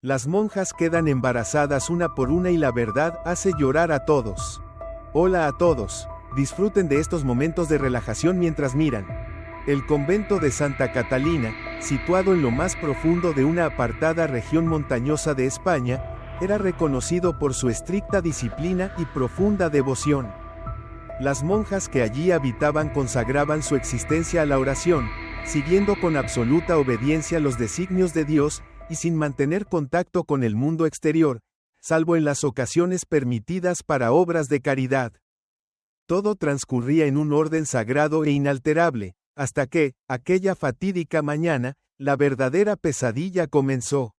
Las monjas quedan embarazadas una por una y la verdad hace llorar a todos. Hola a todos, disfruten de estos momentos de relajación mientras miran. El convento de Santa Catalina, situado en lo más profundo de una apartada región montañosa de España, era reconocido por su estricta disciplina y profunda devoción. Las monjas que allí habitaban consagraban su existencia a la oración, siguiendo con absoluta obediencia los designios de Dios, y sin mantener contacto con el mundo exterior, salvo en las ocasiones permitidas para obras de caridad. Todo transcurría en un orden sagrado e inalterable, hasta que, aquella fatídica mañana, la verdadera pesadilla comenzó.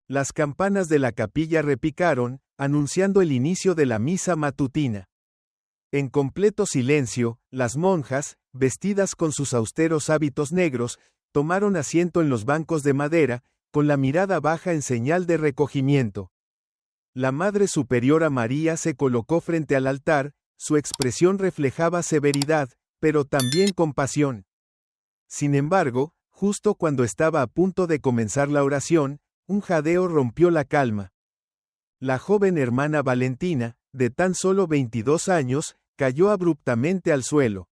Las campanas de la capilla repicaron, anunciando el inicio de la misa matutina. En completo silencio, las monjas, vestidas con sus austeros hábitos negros, tomaron asiento en los bancos de madera, con la mirada baja en señal de recogimiento. La Madre Superiora María se colocó frente al altar, su expresión reflejaba severidad, pero también compasión. Sin embargo, justo cuando estaba a punto de comenzar la oración, un jadeo rompió la calma. La joven hermana Valentina, de tan solo 22 años, cayó abruptamente al suelo.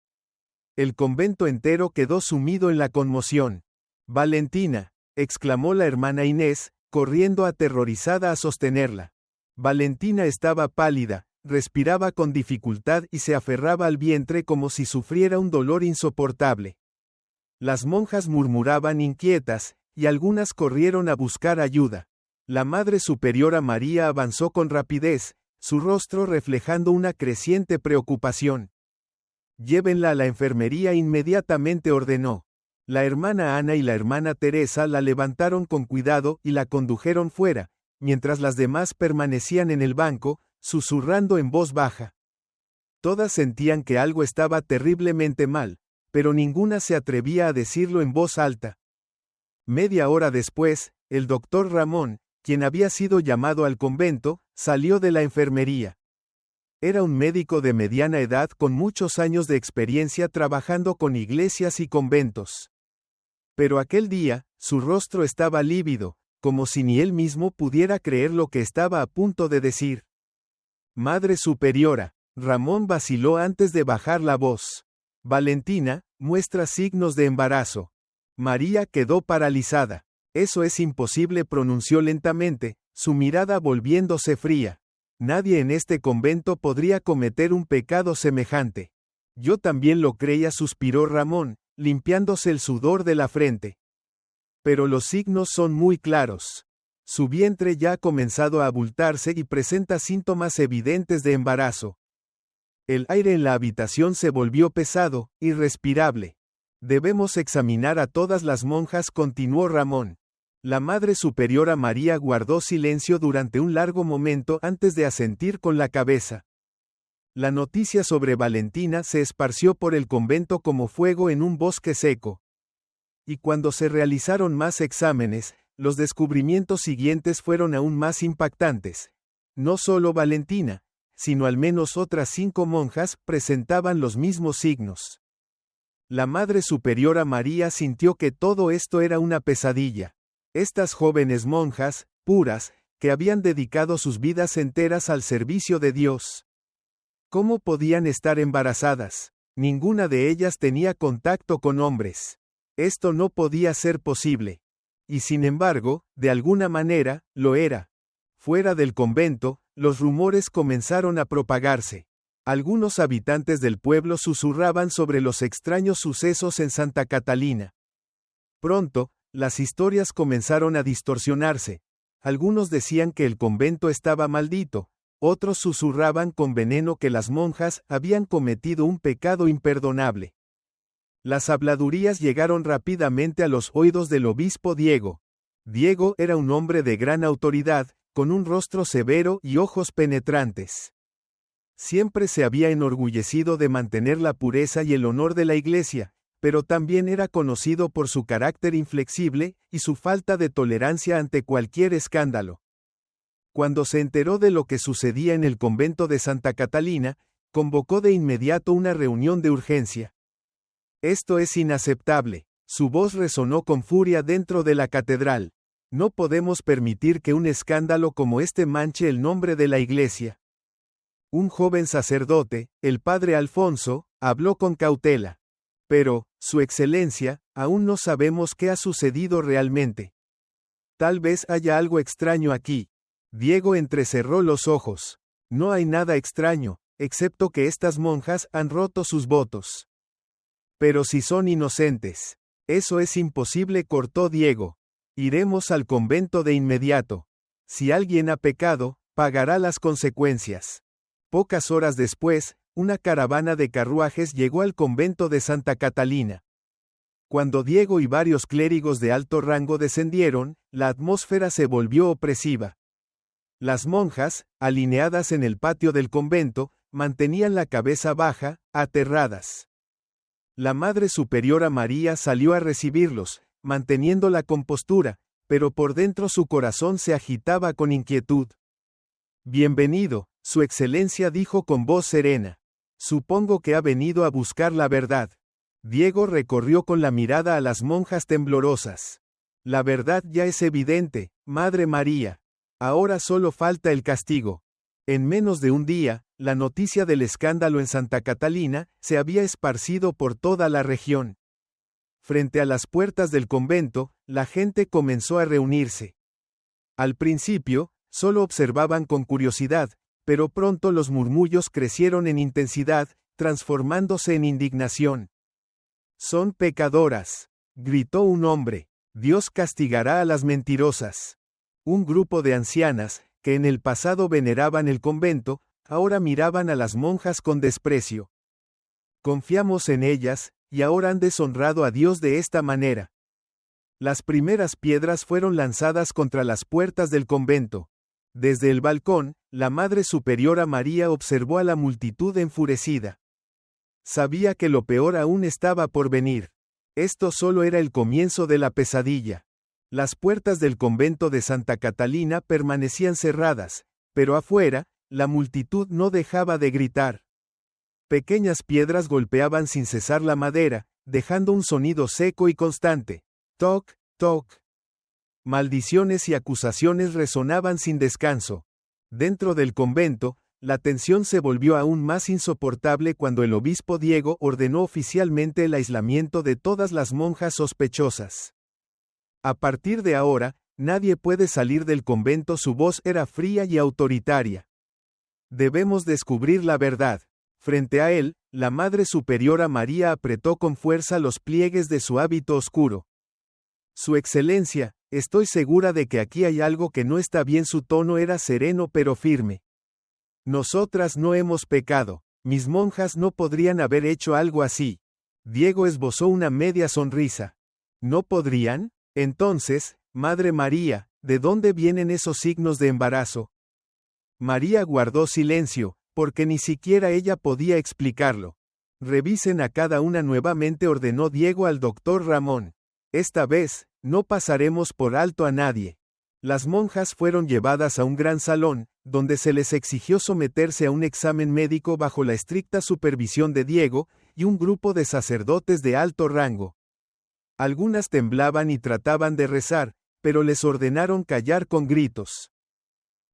El convento entero quedó sumido en la conmoción. «Valentina», exclamó la hermana Inés, corriendo aterrorizada a sostenerla. Valentina estaba pálida, respiraba con dificultad y se aferraba al vientre como si sufriera un dolor insoportable. Las monjas murmuraban inquietas, y algunas corrieron a buscar ayuda. La Madre Superiora María avanzó con rapidez, su rostro reflejando una creciente preocupación. «Llévenla a la enfermería», inmediatamente ordenó. La hermana Ana y la hermana Teresa la levantaron con cuidado y la condujeron fuera, mientras las demás permanecían en el banco, susurrando en voz baja. Todas sentían que algo estaba terriblemente mal, pero ninguna se atrevía a decirlo en voz alta. Media hora después, el doctor Ramón, quien había sido llamado al convento, salió de la enfermería. Era un médico de mediana edad con muchos años de experiencia trabajando con iglesias y conventos. Pero aquel día, su rostro estaba lívido, como si ni él mismo pudiera creer lo que estaba a punto de decir. «Madre Superiora», Ramón vaciló antes de bajar la voz. «Valentina, muestra signos de embarazo». María quedó paralizada. «Eso es imposible», pronunció lentamente, su mirada volviéndose fría. «Nadie en este convento podría cometer un pecado semejante». «Yo también lo creía», suspiró Ramón, limpiándose el sudor de la frente. «Pero los signos son muy claros. Su vientre ya ha comenzado a abultarse y presenta síntomas evidentes de embarazo». El aire en la habitación se volvió pesado, irrespirable. «Debemos examinar a todas las monjas», continuó Ramón. La Madre Superiora María guardó silencio durante un largo momento antes de asentir con la cabeza. La noticia sobre Valentina se esparció por el convento como fuego en un bosque seco. Y cuando se realizaron más exámenes, los descubrimientos siguientes fueron aún más impactantes. No solo Valentina, sino al menos otras 5 monjas presentaban los mismos signos. La Madre Superiora María sintió que todo esto era una pesadilla. Estas jóvenes monjas, puras, que habían dedicado sus vidas enteras al servicio de Dios. ¿Cómo podían estar embarazadas? Ninguna de ellas tenía contacto con hombres. Esto no podía ser posible. Y sin embargo, de alguna manera, lo era. Fuera del convento, los rumores comenzaron a propagarse. Algunos habitantes del pueblo susurraban sobre los extraños sucesos en Santa Catalina. Pronto, las historias comenzaron a distorsionarse. Algunos decían que el convento estaba maldito. Otros susurraban con veneno que las monjas habían cometido un pecado imperdonable. Las habladurías llegaron rápidamente a los oídos del obispo Diego. Diego era un hombre de gran autoridad, con un rostro severo y ojos penetrantes. Siempre se había enorgullecido de mantener la pureza y el honor de la Iglesia, pero también era conocido por su carácter inflexible y su falta de tolerancia ante cualquier escándalo. Cuando se enteró de lo que sucedía en el convento de Santa Catalina, convocó de inmediato una reunión de urgencia. «Esto es inaceptable», su voz resonó con furia dentro de la catedral. No podemos permitir que un escándalo como este manche el nombre de la iglesia. Un joven sacerdote, el padre Alfonso, habló con cautela. Pero, Su Excelencia, aún no sabemos qué ha sucedido realmente. Tal vez haya algo extraño aquí. Diego entrecerró los ojos. No hay nada extraño, excepto que estas monjas han roto sus votos. Pero si son inocentes. Eso es imposible, cortó Diego. Iremos al convento de inmediato. Si alguien ha pecado, pagará las consecuencias. Pocas horas después, una caravana de carruajes llegó al convento de Santa Catalina. Cuando Diego y varios clérigos de alto rango descendieron, la atmósfera se volvió opresiva. Las monjas, alineadas en el patio del convento, mantenían la cabeza baja, aterradas. La Madre Superiora María salió a recibirlos, manteniendo la compostura, pero por dentro su corazón se agitaba con inquietud. Bienvenido, Su Excelencia, dijo con voz serena. Supongo que ha venido a buscar la verdad. Diego recorrió con la mirada a las monjas temblorosas. La verdad ya es evidente, Madre María. Ahora solo falta el castigo. En menos de un día, la noticia del escándalo en Santa Catalina se había esparcido por toda la región. Frente a las puertas del convento, la gente comenzó a reunirse. Al principio, solo observaban con curiosidad, pero pronto los murmullos crecieron en intensidad, transformándose en indignación. Son pecadoras, gritó un hombre. Dios castigará a las mentirosas. Un grupo de ancianas, que en el pasado veneraban el convento, ahora miraban a las monjas con desprecio. Confiamos en ellas, y ahora han deshonrado a Dios de esta manera. Las primeras piedras fueron lanzadas contra las puertas del convento. Desde el balcón, la Madre Superiora María observó a la multitud enfurecida. Sabía que lo peor aún estaba por venir. Esto solo era el comienzo de la pesadilla. Las puertas del convento de Santa Catalina permanecían cerradas, pero afuera, la multitud no dejaba de gritar. Pequeñas piedras golpeaban sin cesar la madera, dejando un sonido seco y constante. Toc, toc. Maldiciones y acusaciones resonaban sin descanso. Dentro del convento, la tensión se volvió aún más insoportable cuando el obispo Diego ordenó oficialmente el aislamiento de todas las monjas sospechosas. A partir de ahora, nadie puede salir del convento. Su voz era fría y autoritaria. Debemos descubrir la verdad. Frente a él, la Madre Superiora María apretó con fuerza los pliegues de su hábito oscuro. Su Excelencia, estoy segura de que aquí hay algo que no está bien. Su tono era sereno pero firme. Nosotras no hemos pecado. Mis monjas no podrían haber hecho algo así. Diego esbozó una media sonrisa. ¿No podrían? Entonces, Madre María, ¿de dónde vienen esos signos de embarazo? María guardó silencio, porque ni siquiera ella podía explicarlo. Revisen a cada una nuevamente, ordenó Diego al doctor Ramón. Esta vez, no pasaremos por alto a nadie. Las monjas fueron llevadas a un gran salón, donde se les exigió someterse a un examen médico bajo la estricta supervisión de Diego y un grupo de sacerdotes de alto rango. Algunas temblaban y trataban de rezar, pero les ordenaron callar con gritos.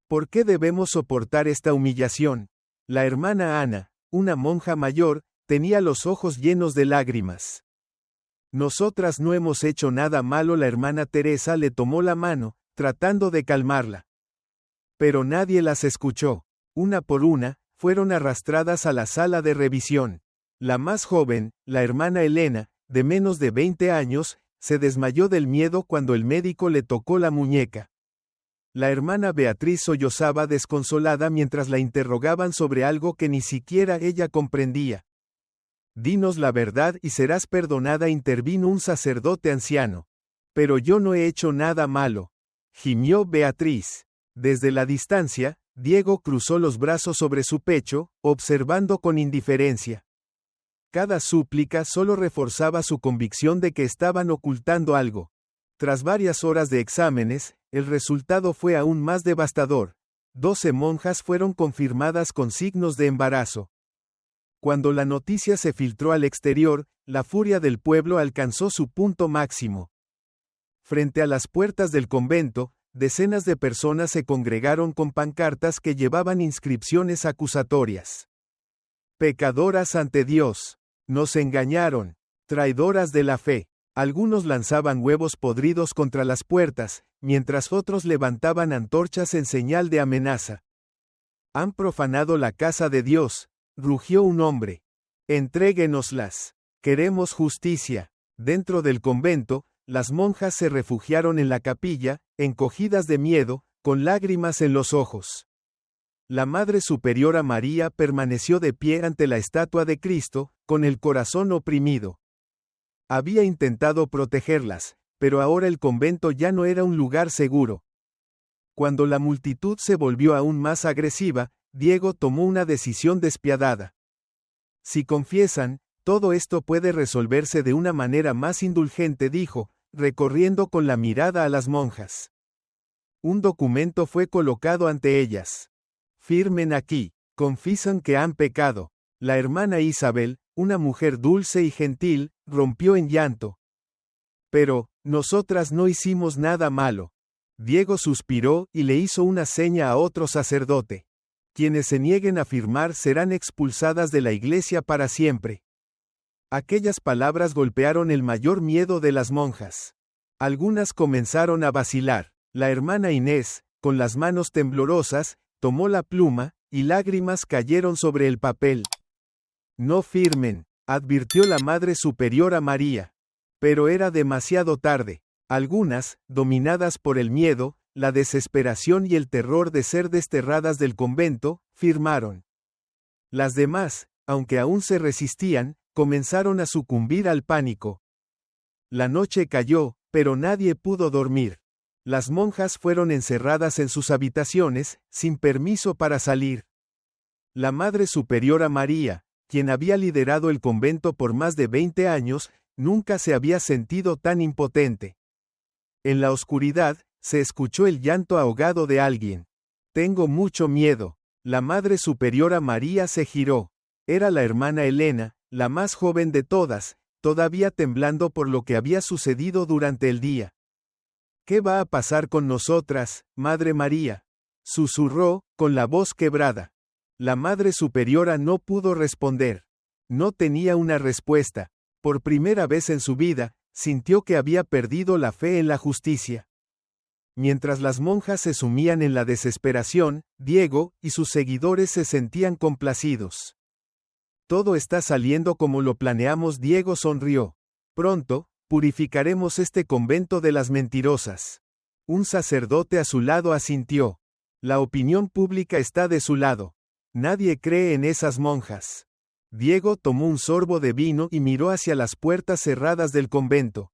¿Por qué debemos soportar esta humillación? La hermana Ana, una monja mayor, tenía los ojos llenos de lágrimas. Nosotras no hemos hecho nada malo. La hermana Teresa le tomó la mano, tratando de calmarla. Pero nadie las escuchó. Una por una, fueron arrastradas a la sala de revisión. La más joven, la hermana Elena, de menos de 20 años, se desmayó del miedo cuando el médico le tocó la muñeca. La hermana Beatriz sollozaba desconsolada mientras la interrogaban sobre algo que ni siquiera ella comprendía. Dinos la verdad y serás perdonada, intervino un sacerdote anciano. Pero yo no he hecho nada malo, gimió Beatriz. Desde la distancia, Diego cruzó los brazos sobre su pecho, observando con indiferencia. Cada súplica solo reforzaba su convicción de que estaban ocultando algo. Tras varias horas de exámenes, el resultado fue aún más devastador. 12 monjas fueron confirmadas con signos de embarazo. Cuando la noticia se filtró al exterior, la furia del pueblo alcanzó su punto máximo. Frente a las puertas del convento, decenas de personas se congregaron con pancartas que llevaban inscripciones acusatorias. Pecadoras ante Dios. Nos engañaron. Traidoras de la fe. Algunos lanzaban huevos podridos contra las puertas, mientras otros levantaban antorchas en señal de amenaza. Han profanado la casa de Dios, rugió un hombre. Entréguenoslas. Queremos justicia. Dentro del convento, las monjas se refugiaron en la capilla, encogidas de miedo, con lágrimas en los ojos. La Madre Superiora María permaneció de pie ante la estatua de Cristo, con el corazón oprimido. Había intentado protegerlas, pero ahora el convento ya no era un lugar seguro. Cuando la multitud se volvió aún más agresiva, Diego tomó una decisión despiadada. Si confiesan, todo esto puede resolverse de una manera más indulgente, dijo, recorriendo con la mirada a las monjas. Un documento fue colocado ante ellas. Firmen aquí, confiesan que han pecado. La hermana Isabel, una mujer dulce y gentil, rompió en llanto. Pero, nosotras no hicimos nada malo. Diego suspiró y le hizo una seña a otro sacerdote. Quienes se nieguen a firmar serán expulsadas de la iglesia para siempre. Aquellas palabras golpearon el mayor miedo de las monjas. Algunas comenzaron a vacilar. La hermana Inés, con las manos temblorosas, tomó la pluma, y lágrimas cayeron sobre el papel. No firmen, advirtió la Madre Superiora María. Pero era demasiado tarde. Algunas, dominadas por el miedo, la desesperación y el terror de ser desterradas del convento, firmaron. Las demás, aunque aún se resistían, comenzaron a sucumbir al pánico. La noche cayó, pero nadie pudo dormir. Las monjas fueron encerradas en sus habitaciones, sin permiso para salir. La Madre Superiora María, quien había liderado el convento por más de 20 años, nunca se había sentido tan impotente. En la oscuridad, se escuchó el llanto ahogado de alguien. Tengo mucho miedo. La Madre Superiora María se giró. Era la hermana Elena, la más joven de todas, todavía temblando por lo que había sucedido durante el día. ¿Qué va a pasar con nosotras, Madre María? Susurró, con la voz quebrada. La Madre Superiora no pudo responder. No tenía una respuesta. Por primera vez en su vida, sintió que había perdido la fe en la justicia. Mientras las monjas se sumían en la desesperación, Diego y sus seguidores se sentían complacidos. Todo está saliendo como lo planeamos. Diego sonrió. Pronto, purificaremos este convento de las mentirosas. Un sacerdote a su lado asintió. La opinión pública está de su lado. Nadie cree en esas monjas. Diego tomó un sorbo de vino y miró hacia las puertas cerradas del convento.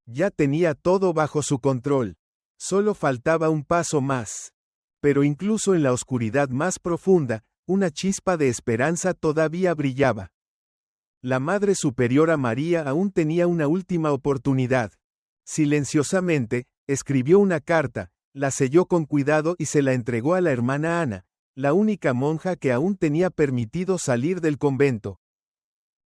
Ya tenía todo bajo su control. Solo faltaba un paso más. Pero incluso en la oscuridad más profunda, una chispa de esperanza todavía brillaba. La Madre Superiora María aún tenía una última oportunidad. Silenciosamente, escribió una carta, la selló con cuidado y se la entregó a la hermana Ana, la única monja que aún tenía permitido salir del convento.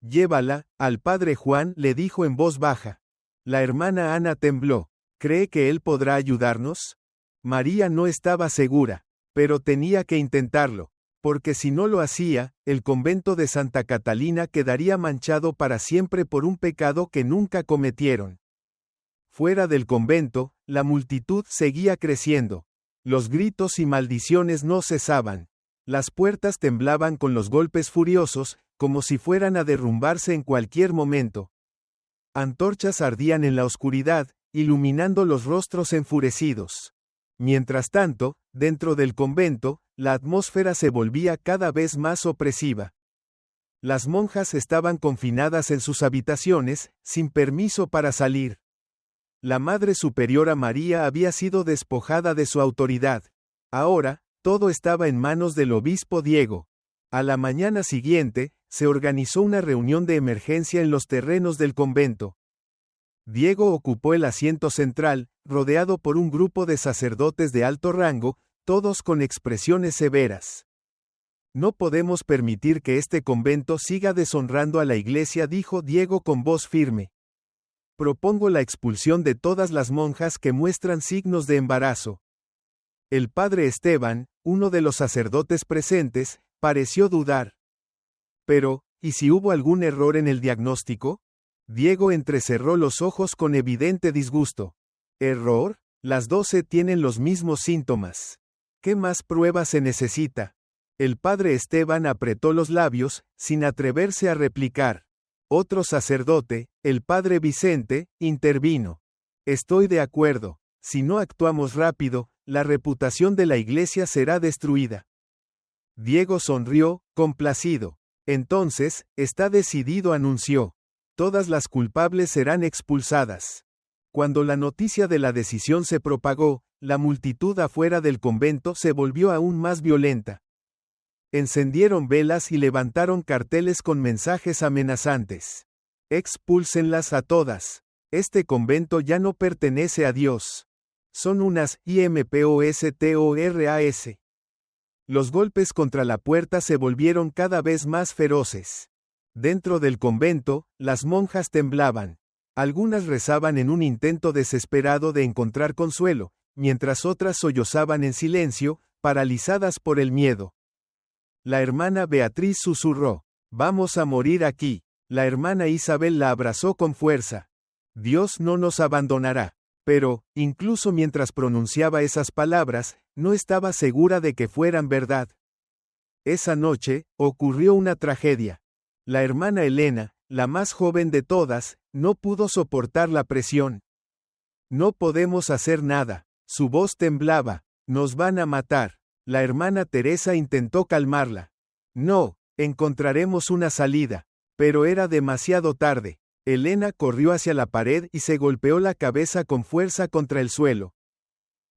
Llévala, al padre Juan, le dijo en voz baja. La hermana Ana tembló. ¿Cree que él podrá ayudarnos? María no estaba segura, pero tenía que intentarlo, porque si no lo hacía, el convento de Santa Catalina quedaría manchado para siempre por un pecado que nunca cometieron. Fuera del convento, la multitud seguía creciendo. Los gritos y maldiciones no cesaban. Las puertas temblaban con los golpes furiosos, como si fueran a derrumbarse en cualquier momento. Antorchas ardían en la oscuridad, iluminando los rostros enfurecidos. Mientras tanto, dentro del convento, la atmósfera se volvía cada vez más opresiva. Las monjas estaban confinadas en sus habitaciones, sin permiso para salir. La Madre Superiora María había sido despojada de su autoridad. Ahora, todo estaba en manos del obispo Diego. A la mañana siguiente, se organizó una reunión de emergencia en los terrenos del convento. Diego ocupó el asiento central, rodeado por un grupo de sacerdotes de alto rango, todos con expresiones severas. No podemos permitir que este convento siga deshonrando a la Iglesia, dijo Diego con voz firme. Propongo la expulsión de todas las monjas que muestran signos de embarazo. El padre Esteban, uno de los sacerdotes presentes, pareció dudar. Pero, ¿y si hubo algún error en el diagnóstico? Diego entrecerró los ojos con evidente disgusto. ¿Error? Las 12 tienen los mismos síntomas. ¿Qué más pruebas se necesita? El padre Esteban apretó los labios, sin atreverse a replicar. Otro sacerdote, el padre Vicente, intervino. Estoy de acuerdo. Si no actuamos rápido, la reputación de la iglesia será destruida. Diego sonrió, complacido. Entonces, está decidido, anunció. Todas las culpables serán expulsadas. Cuando la noticia de la decisión se propagó, la multitud afuera del convento se volvió aún más violenta. Encendieron velas y levantaron carteles con mensajes amenazantes. Expúlsenlas a todas. Este convento ya no pertenece a Dios. Son unas impostoras. Los golpes contra la puerta se volvieron cada vez más feroces. Dentro del convento, las monjas temblaban. Algunas rezaban en un intento desesperado de encontrar consuelo, mientras otras sollozaban en silencio, paralizadas por el miedo. La hermana Beatriz susurró: «Vamos a morir aquí». La hermana Isabel la abrazó con fuerza. «Dios no nos abandonará». Pero, incluso mientras pronunciaba esas palabras, no estaba segura de que fueran verdad. Esa noche, ocurrió una tragedia. La hermana Elena, la más joven de todas, no pudo soportar la presión. «No podemos hacer nada». Su voz temblaba. «Nos van a matar». La hermana Teresa intentó calmarla. «No, encontraremos una salida». Pero era demasiado tarde. Elena corrió hacia la pared y se golpeó la cabeza con fuerza contra el suelo.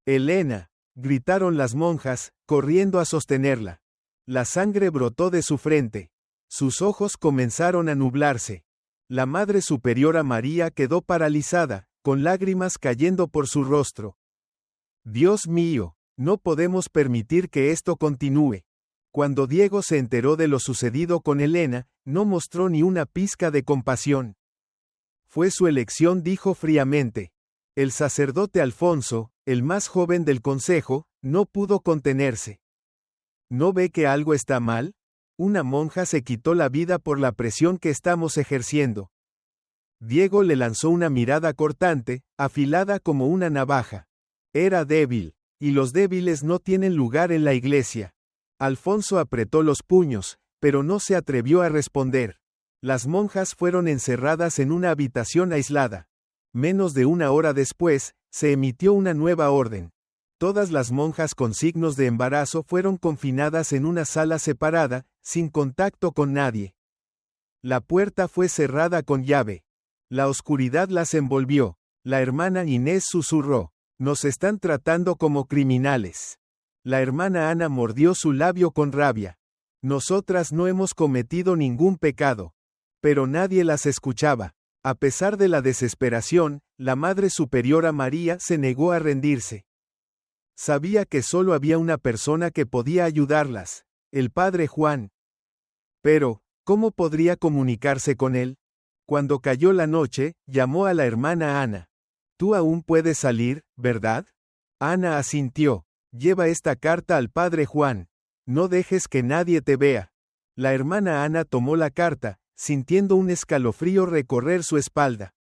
«Elena», gritaron las monjas, corriendo a sostenerla. La sangre brotó de su frente. Sus ojos comenzaron a nublarse. La Madre Superiora María quedó paralizada, con lágrimas cayendo por su rostro. «Dios mío, no podemos permitir que esto continúe». Cuando Diego se enteró de lo sucedido con Elena, no mostró ni una pizca de compasión. «Fue su elección», dijo fríamente. El sacerdote Alfonso, el más joven del consejo, no pudo contenerse. ¿No ve que algo está mal? Una monja se quitó la vida por la presión que estamos ejerciendo. Diego le lanzó una mirada cortante, afilada como una navaja. Era débil, y los débiles no tienen lugar en la iglesia. Alfonso apretó los puños, pero no se atrevió a responder. Las monjas fueron encerradas en una habitación aislada. Menos de una hora después, se emitió una nueva orden. Todas las monjas con signos de embarazo fueron confinadas en una sala separada, sin contacto con nadie. La puerta fue cerrada con llave. La oscuridad las envolvió. La hermana Inés susurró: «Nos están tratando como criminales». La hermana Ana mordió su labio con rabia. «Nosotras no hemos cometido ningún pecado». Pero nadie las escuchaba. A pesar de la desesperación, la Madre Superiora María se negó a rendirse. Sabía que solo había una persona que podía ayudarlas: el padre Juan. Pero, ¿cómo podría comunicarse con él? Cuando cayó la noche, llamó a la hermana Ana. «Tú aún puedes salir, ¿verdad?» Ana asintió. «Lleva esta carta al padre Juan. No dejes que nadie te vea». La hermana Ana tomó la carta, sintiendo un escalofrío recorrer su espalda.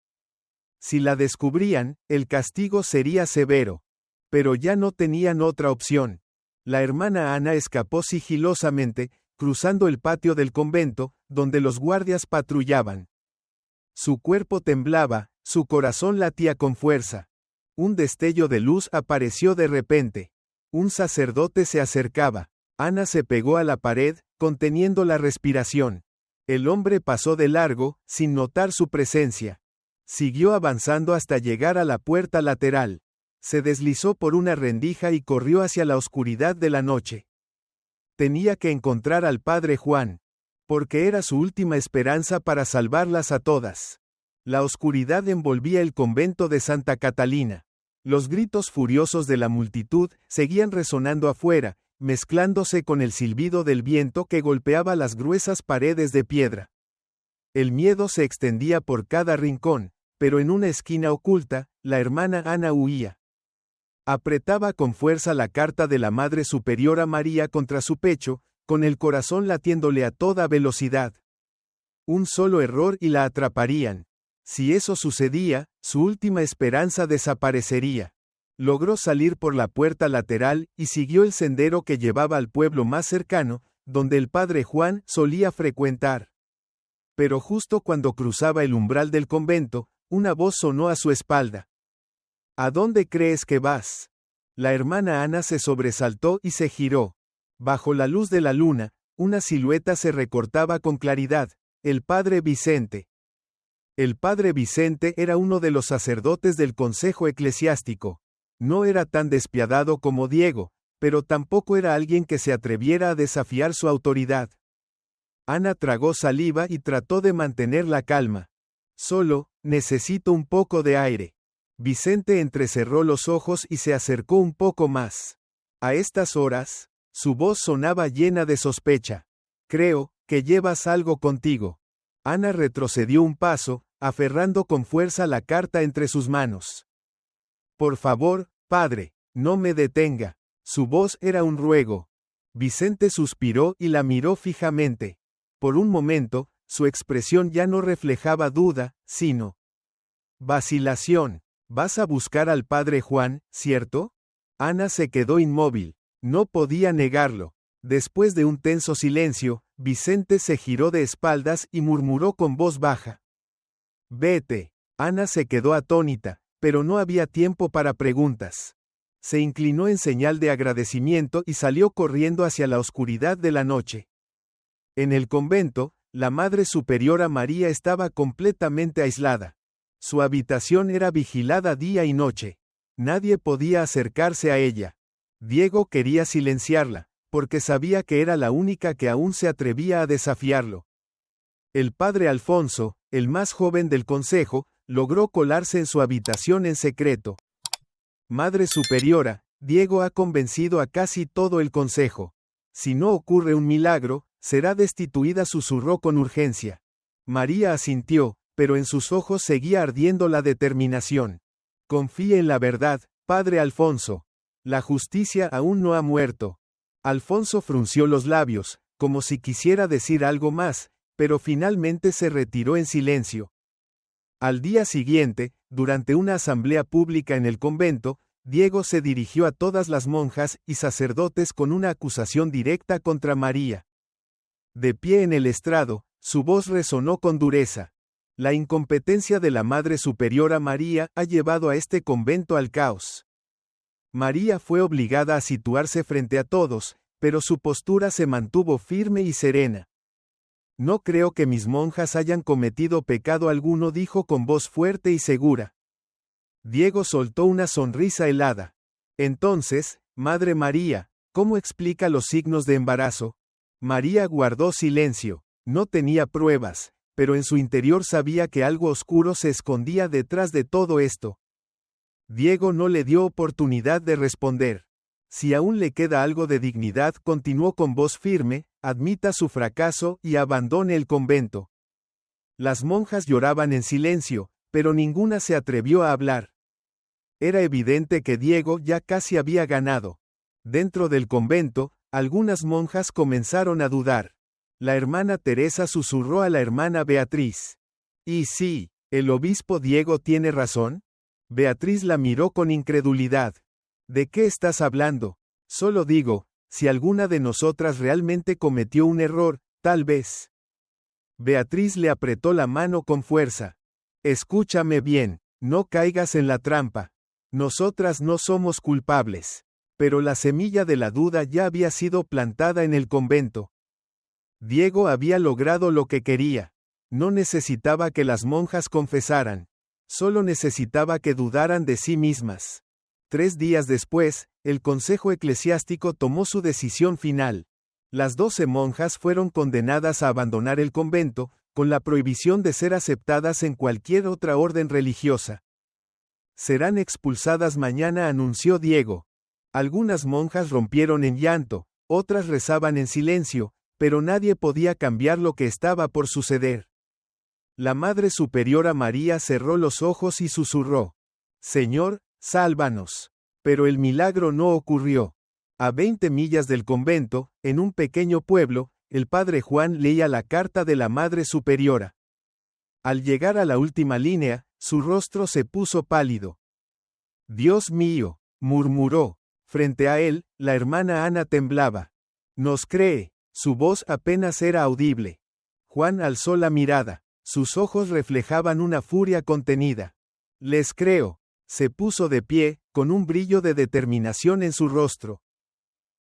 Si la descubrían, el castigo sería severo. Pero ya no tenían otra opción. La hermana Ana escapó sigilosamente, cruzando el patio del convento, donde los guardias patrullaban. Su cuerpo temblaba, su corazón latía con fuerza. Un destello de luz apareció de repente. Un sacerdote se acercaba. Ana se pegó a la pared, conteniendo la respiración. El hombre pasó de largo, sin notar su presencia. Siguió avanzando hasta llegar a la puerta lateral. Se deslizó por una rendija y corrió hacia la oscuridad de la noche. Tenía que encontrar al padre Juan, porque era su última esperanza para salvarlas a todas. La oscuridad envolvía el convento de Santa Catalina. Los gritos furiosos de la multitud seguían resonando afuera, mezclándose con el silbido del viento que golpeaba las gruesas paredes de piedra. El miedo se extendía por cada rincón, pero en una esquina oculta, la hermana Ana huía. Apretaba con fuerza la carta de la Madre Superiora María contra su pecho, con el corazón latiéndole a toda velocidad. Un solo error y la atraparían. Si eso sucedía, su última esperanza desaparecería. Logró salir por la puerta lateral y siguió el sendero que llevaba al pueblo más cercano, donde el padre Juan solía frecuentar. Pero justo cuando cruzaba el umbral del convento, una voz sonó a su espalda. ¿A dónde crees que vas? La hermana Ana se sobresaltó y se giró. Bajo la luz de la luna, una silueta se recortaba con claridad: el padre Vicente. El padre Vicente era uno de los sacerdotes del consejo eclesiástico. No era tan despiadado como Diego, pero tampoco era alguien que se atreviera a desafiar su autoridad. Ana tragó saliva y trató de mantener la calma. Solo, necesito un poco de aire. Vicente entrecerró los ojos y se acercó un poco más. A estas horas, su voz sonaba llena de sospecha. Creo que llevas algo contigo. Ana retrocedió un paso, aferrando con fuerza la carta entre sus manos. Por favor, padre, no me detenga. Su voz era un ruego. Vicente suspiró y la miró fijamente. Por un momento, su expresión ya no reflejaba duda, sino vacilación. ¿Vas a buscar al padre Juan, cierto? Ana se quedó inmóvil. No podía negarlo. Después de un tenso silencio, Vicente se giró de espaldas y murmuró con voz baja: Vete. Ana se quedó atónita, pero no había tiempo para preguntas. Se inclinó en señal de agradecimiento y salió corriendo hacia la oscuridad de la noche. En el convento, la Madre Superiora María estaba completamente aislada. Su habitación era vigilada día y noche. Nadie podía acercarse a ella. Diego quería silenciarla, porque sabía que era la única que aún se atrevía a desafiarlo. El padre Alfonso, el más joven del consejo, logró colarse en su habitación en secreto. Madre Superiora, Diego ha convencido a casi todo el consejo. Si no ocurre un milagro, será destituida, susurró con urgencia. María asintió, pero en sus ojos seguía ardiendo la determinación. Confíe en la verdad, padre Alfonso. La justicia aún no ha muerto. Alfonso frunció los labios, como si quisiera decir algo más, pero finalmente se retiró en silencio. Al día siguiente, durante una asamblea pública en el convento, Diego se dirigió a todas las monjas y sacerdotes con una acusación directa contra María. De pie en el estrado, su voz resonó con dureza. La incompetencia de la Madre Superiora María ha llevado a este convento al caos. María fue obligada a situarse frente a todos, pero su postura se mantuvo firme y serena. No creo que mis monjas hayan cometido pecado alguno, dijo con voz fuerte y segura. Diego soltó una sonrisa helada. Entonces, Madre María, ¿cómo explica los signos de embarazo? María guardó silencio. No tenía pruebas, pero en su interior sabía que algo oscuro se escondía detrás de todo esto. Diego no le dio oportunidad de responder. Si aún le queda algo de dignidad, continuó con voz firme, admita su fracaso y abandone el convento. Las monjas lloraban en silencio, pero ninguna se atrevió a hablar. Era evidente que Diego ya casi había ganado. Dentro del convento, algunas monjas comenzaron a dudar. La hermana Teresa susurró a la hermana Beatriz: ¿Y sí, el obispo Diego tiene razón? Beatriz la miró con incredulidad. ¿De qué estás hablando? Solo digo, si alguna de nosotras realmente cometió un error, tal vez. Beatriz le apretó la mano con fuerza. Escúchame bien, no caigas en la trampa. Nosotras no somos culpables. Pero la semilla de la duda ya había sido plantada en el convento. Diego había logrado lo que quería. No necesitaba que las monjas confesaran. Solo necesitaba que dudaran de sí mismas. 3 días después, el consejo eclesiástico tomó su decisión final. Las 12 monjas fueron condenadas a abandonar el convento, con la prohibición de ser aceptadas en cualquier otra orden religiosa. Serán expulsadas mañana, anunció Diego. Algunas monjas rompieron en llanto, otras rezaban en silencio, pero nadie podía cambiar lo que estaba por suceder. La Madre Superiora María cerró los ojos y susurró: Señor, sálvanos. Pero el milagro no ocurrió. A 20 millas del convento, en un pequeño pueblo, el padre Juan leía la carta de la Madre Superiora. Al llegar a la última línea, su rostro se puso pálido. Dios mío, murmuró. Frente a él, la hermana Ana temblaba. Nos cree. Su voz apenas era audible. Juan alzó la mirada. Sus ojos reflejaban una furia contenida. Les creo. Se puso de pie, con un brillo de determinación en su rostro.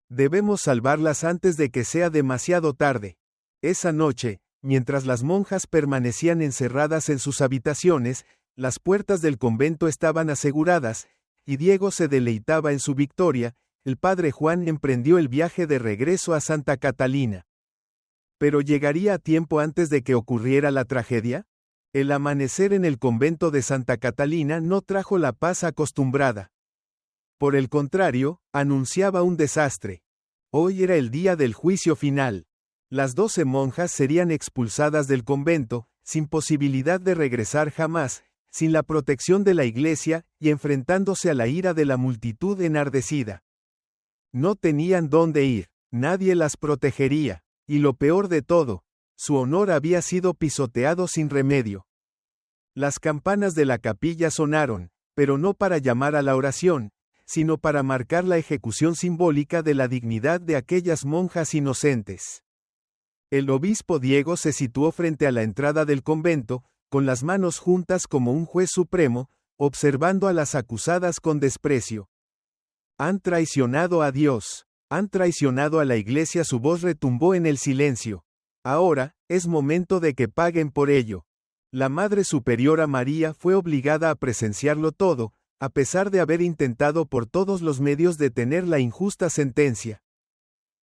Debemos salvarlas antes de que sea demasiado tarde. Esa noche, mientras las monjas permanecían encerradas en sus habitaciones, las puertas del convento estaban aseguradas, y Diego se deleitaba en su victoria. El padre Juan emprendió el viaje de regreso a Santa Catalina. ¿Pero llegaría a tiempo antes de que ocurriera la tragedia? El amanecer en el convento de Santa Catalina no trajo la paz acostumbrada. Por el contrario, anunciaba un desastre. Hoy era el día del juicio final. Las 12 monjas serían expulsadas del convento, sin posibilidad de regresar jamás, sin la protección de la iglesia, y enfrentándose a la ira de la multitud enardecida. No tenían dónde ir, nadie las protegería, y lo peor de todo, su honor había sido pisoteado sin remedio. Las campanas de la capilla sonaron, pero no para llamar a la oración, sino para marcar la ejecución simbólica de la dignidad de aquellas monjas inocentes. El obispo Diego se situó frente a la entrada del convento, con las manos juntas como un juez supremo, observando a las acusadas con desprecio. Han traicionado a Dios, han traicionado a la iglesia. Su voz retumbó en el silencio. Ahora, es momento de que paguen por ello. La Madre Superiora María fue obligada a presenciarlo todo, a pesar de haber intentado por todos los medios detener la injusta sentencia.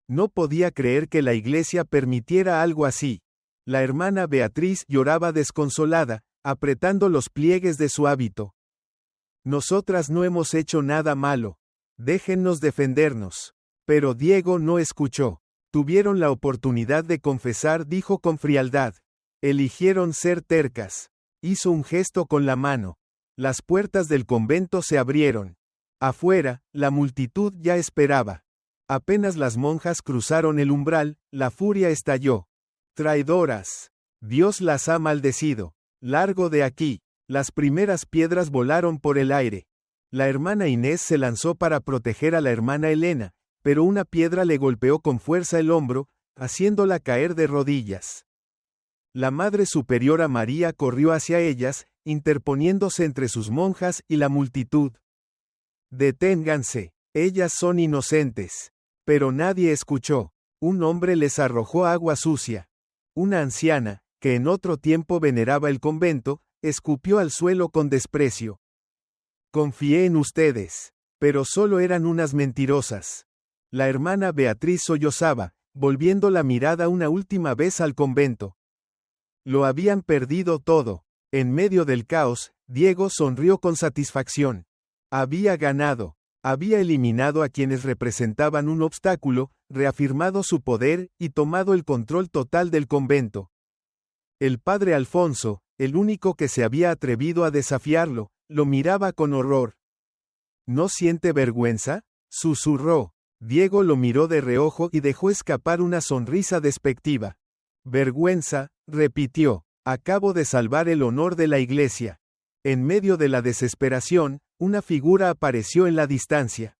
No podía creer que la iglesia permitiera algo así. La hermana Beatriz lloraba desconsolada, apretando los pliegues de su hábito. Nosotras no hemos hecho nada malo. Déjennos defendernos. Pero Diego no escuchó. Tuvieron la oportunidad de confesar, dijo con frialdad. Eligieron ser tercas. Hizo un gesto con la mano. Las puertas del convento se abrieron. Afuera, la multitud ya esperaba. Apenas las monjas cruzaron el umbral, la furia estalló. Traidoras. Dios las ha maldecido. Largo de aquí. Las primeras piedras volaron por el aire. La hermana Inés se lanzó para proteger a la hermana Elena, pero una piedra le golpeó con fuerza el hombro, haciéndola caer de rodillas. La Madre Superiora María corrió hacia ellas, interponiéndose entre sus monjas y la multitud. Deténganse, ellas son inocentes. Pero nadie escuchó. Un hombre les arrojó agua sucia. Una anciana, que en otro tiempo veneraba el convento, escupió al suelo con desprecio. Confié en ustedes. Pero solo eran unas mentirosas. La hermana Beatriz sollozaba, volviendo la mirada una última vez al convento. Lo habían perdido todo. En medio del caos, Diego sonrió con satisfacción. Había ganado. Había eliminado a quienes representaban un obstáculo, reafirmado su poder y tomado el control total del convento. El padre Alfonso, el único que se había atrevido a desafiarlo, lo miraba con horror. ¿No siente vergüenza?, susurró. Diego lo miró de reojo y dejó escapar una sonrisa despectiva. Vergüenza, repitió. Acabo de salvar el honor de la iglesia. En medio de la desesperación, una figura apareció en la distancia.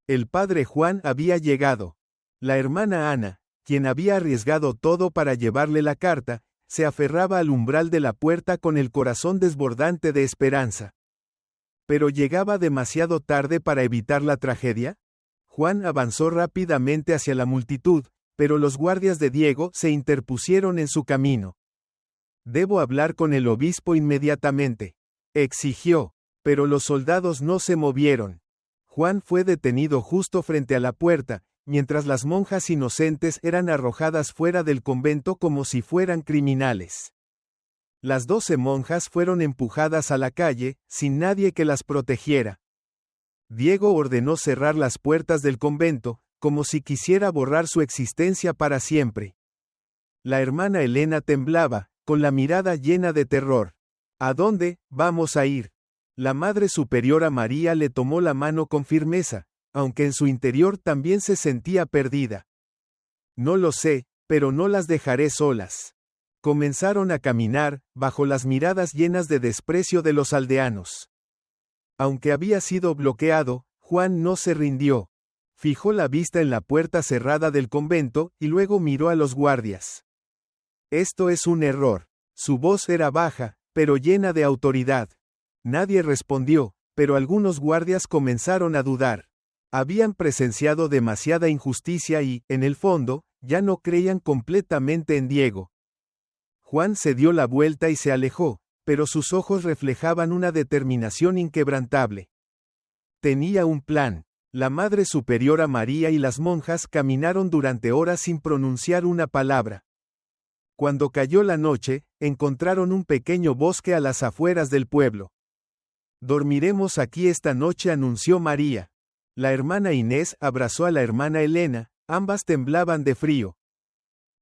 El padre Juan había llegado. La hermana Ana, quien había arriesgado todo para llevarle la carta, se aferraba al umbral de la puerta con el corazón desbordante de esperanza. ¿Pero llegaba demasiado tarde para evitar la tragedia? Juan avanzó rápidamente hacia la multitud, pero los guardias de Diego se interpusieron en su camino. Debo hablar con el obispo inmediatamente, exigió, pero los soldados no se movieron. Juan fue detenido justo frente a la puerta, mientras las monjas inocentes eran arrojadas fuera del convento como si fueran criminales. Las 12 monjas fueron empujadas a la calle, sin nadie que las protegiera. Diego ordenó cerrar las puertas del convento, como si quisiera borrar su existencia para siempre. La hermana Elena temblaba, con la mirada llena de terror. ¿A dónde vamos a ir? La Madre Superiora María le tomó la mano con firmeza, aunque en su interior también se sentía perdida. No lo sé, pero no las dejaré solas. Comenzaron a caminar, bajo las miradas llenas de desprecio de los aldeanos. Aunque había sido bloqueado, Juan no se rindió. Fijó la vista en la puerta cerrada del convento, y luego miró a los guardias. Esto es un error. Su voz era baja, pero llena de autoridad. Nadie respondió, pero algunos guardias comenzaron a dudar. Habían presenciado demasiada injusticia y, en el fondo, ya no creían completamente en Diego. Juan se dio la vuelta y se alejó, pero sus ojos reflejaban una determinación inquebrantable. Tenía un plan. La Madre Superiora María y las monjas caminaron durante horas sin pronunciar una palabra. Cuando cayó la noche, encontraron un pequeño bosque a las afueras del pueblo. «Dormiremos aquí esta noche», anunció María. La hermana Inés abrazó a la hermana Elena, ambas temblaban de frío.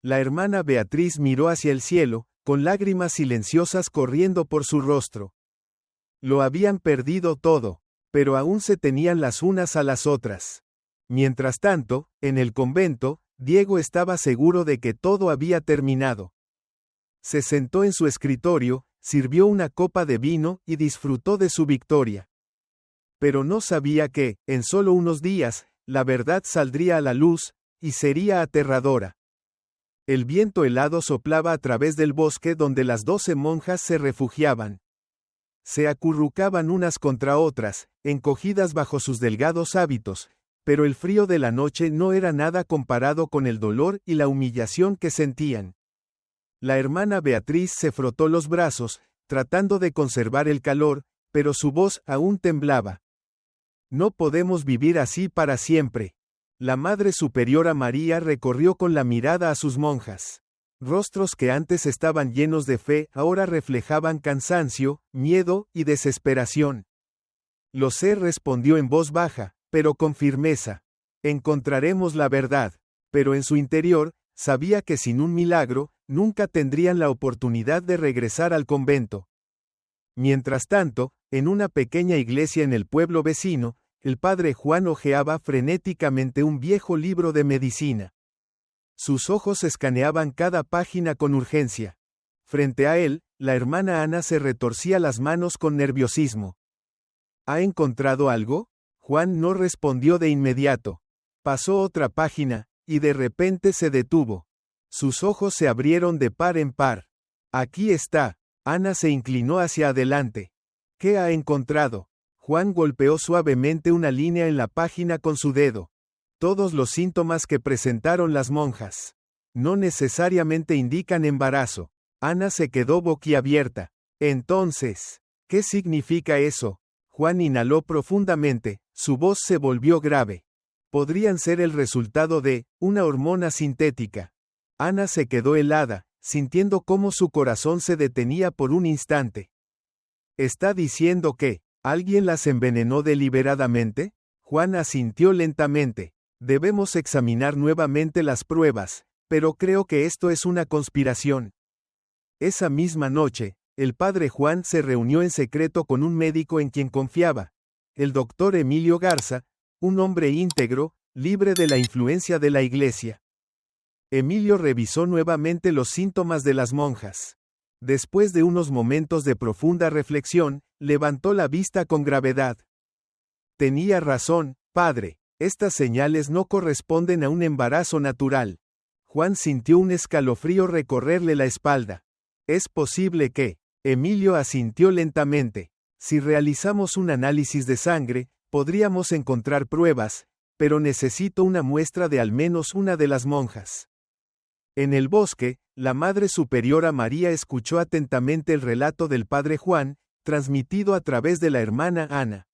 La hermana Beatriz miró hacia el cielo, con lágrimas silenciosas corriendo por su rostro. Lo habían perdido todo, pero aún se tenían las unas a las otras. Mientras tanto, en el convento, Diego estaba seguro de que todo había terminado. Se sentó en su escritorio, sirvió una copa de vino y disfrutó de su victoria. Pero no sabía que, en solo unos días, la verdad saldría a la luz, y sería aterradora. El viento helado soplaba a través del bosque donde las 12 monjas se refugiaban. Se acurrucaban unas contra otras, encogidas bajo sus delgados hábitos, pero el frío de la noche no era nada comparado con el dolor y la humillación que sentían. La hermana Beatriz se frotó los brazos, tratando de conservar el calor, pero su voz aún temblaba. No podemos vivir así para siempre. La Madre Superiora María recorrió con la mirada a sus monjas. Rostros que antes estaban llenos de fe ahora reflejaban cansancio, miedo y desesperación. Lo sé, respondió en voz baja, pero con firmeza. Encontraremos la verdad, pero en su interior, sabía que sin un milagro, nunca tendrían la oportunidad de regresar al convento. Mientras tanto, en una pequeña iglesia en el pueblo vecino, el padre Juan hojeaba frenéticamente un viejo libro de medicina. Sus ojos escaneaban cada página con urgencia. Frente a él, la hermana Ana se retorcía las manos con nerviosismo. ¿Ha encontrado algo? Juan no respondió de inmediato. Pasó otra página, y de repente se detuvo. Sus ojos se abrieron de par en par. Aquí está. Ana se inclinó hacia adelante. ¿Qué ha encontrado? Juan golpeó suavemente una línea en la página con su dedo. Todos los síntomas que presentaron las monjas. No necesariamente indican embarazo. Ana se quedó boquiabierta. Entonces, ¿qué significa eso? Juan inhaló profundamente, su voz se volvió grave. Podrían ser el resultado de una hormona sintética. Ana se quedó helada, sintiendo cómo su corazón se detenía por un instante. ¿Está diciendo que alguien las envenenó deliberadamente? Juan asintió lentamente. Debemos examinar nuevamente las pruebas, pero creo que esto es una conspiración. Esa misma noche, el padre Juan se reunió en secreto con un médico en quien confiaba, el doctor Emilio Garza, un hombre íntegro, libre de la influencia de la iglesia. Emilio revisó nuevamente los síntomas de las monjas. Después de unos momentos de profunda reflexión, levantó la vista con gravedad. Tenía razón, padre, estas señales no corresponden a un embarazo natural. Juan sintió un escalofrío recorrerle la espalda. Es posible que, Emilio asintió lentamente. Si realizamos un análisis de sangre, podríamos encontrar pruebas, pero necesito una muestra de al menos una de las monjas. En el bosque, la Madre Superiora María escuchó atentamente el relato del padre Juan, transmitido a través de la hermana Ana.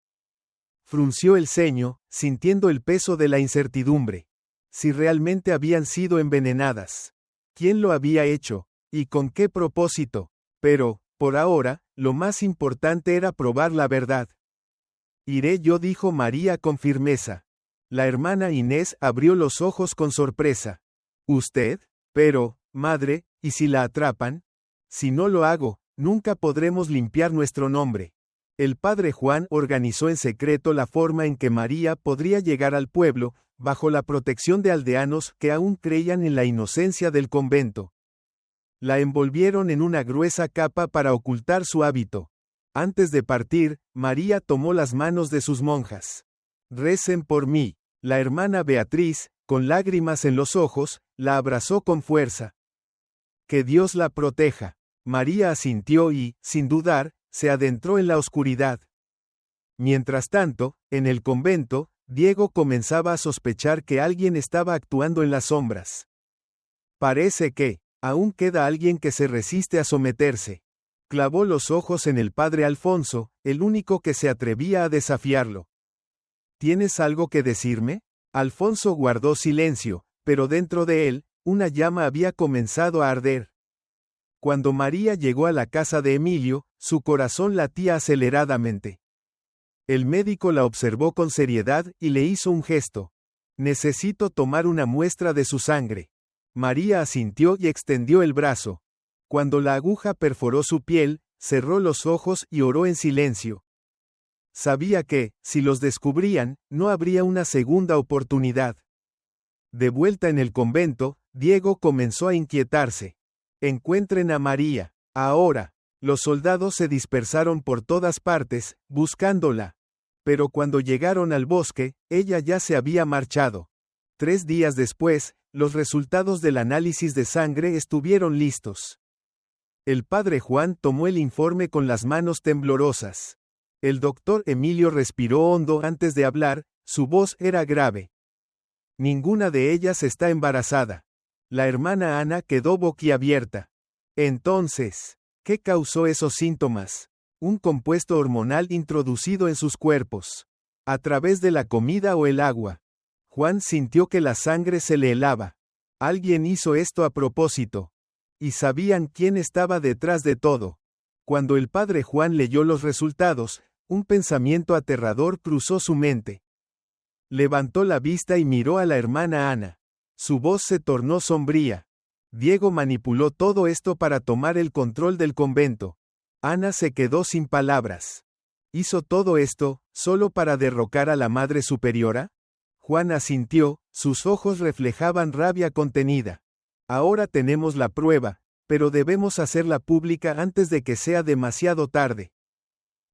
Frunció el ceño, sintiendo el peso de la incertidumbre. Si realmente habían sido envenenadas. ¿Quién lo había hecho? ¿Y con qué propósito? Pero, por ahora, lo más importante era probar la verdad. Iré yo, dijo María con firmeza. La hermana Inés abrió los ojos con sorpresa. ¿Usted? Pero, madre, ¿y si la atrapan? Si no lo hago, nunca podremos limpiar nuestro nombre. El padre Juan organizó en secreto la forma en que María podría llegar al pueblo, bajo la protección de aldeanos que aún creían en la inocencia del convento. La envolvieron en una gruesa capa para ocultar su hábito. Antes de partir, María tomó las manos de sus monjas. «Recen por mí». La hermana Beatriz, con lágrimas en los ojos, la abrazó con fuerza. «Que Dios la proteja». María asintió y, sin dudar, se adentró en la oscuridad. Mientras tanto, en el convento, Diego comenzaba a sospechar que alguien estaba actuando en las sombras. Parece que, aún queda alguien que se resiste a someterse. Clavó los ojos en el padre Alfonso, el único que se atrevía a desafiarlo. ¿Tienes algo que decirme? Alfonso guardó silencio, pero dentro de él, una llama había comenzado a arder. Cuando María llegó a la casa de Emilio, su corazón latía aceleradamente. El médico la observó con seriedad y le hizo un gesto. «Necesito tomar una muestra de su sangre». María asintió y extendió el brazo. Cuando la aguja perforó su piel, cerró los ojos y oró en silencio. Sabía que, si los descubrían, no habría una segunda oportunidad. De vuelta en el convento, Diego comenzó a inquietarse. «Encuentren a María, ahora». Los soldados se dispersaron por todas partes, buscándola. Pero cuando llegaron al bosque, ella ya se había marchado. 3 días después, los resultados del análisis de sangre estuvieron listos. El padre Juan tomó el informe con las manos temblorosas. El doctor Emilio respiró hondo antes de hablar, su voz era grave. «Ninguna de ellas está embarazada». La hermana Ana quedó boquiabierta. Entonces, ¿qué causó esos síntomas? Un compuesto hormonal introducido en sus cuerpos. ¿A través de la comida o el agua? Juan sintió que la sangre se le helaba. Alguien hizo esto a propósito. Y sabían quién estaba detrás de todo. Cuando el padre Juan leyó los resultados, un pensamiento aterrador cruzó su mente. Levantó la vista y miró a la hermana Ana. Su voz se tornó sombría. Diego manipuló todo esto para tomar el control del convento. Ana se quedó sin palabras. ¿Hizo todo esto, solo para derrocar a la Madre Superiora? Juan asintió, sus ojos reflejaban rabia contenida. Ahora tenemos la prueba, pero debemos hacerla pública antes de que sea demasiado tarde.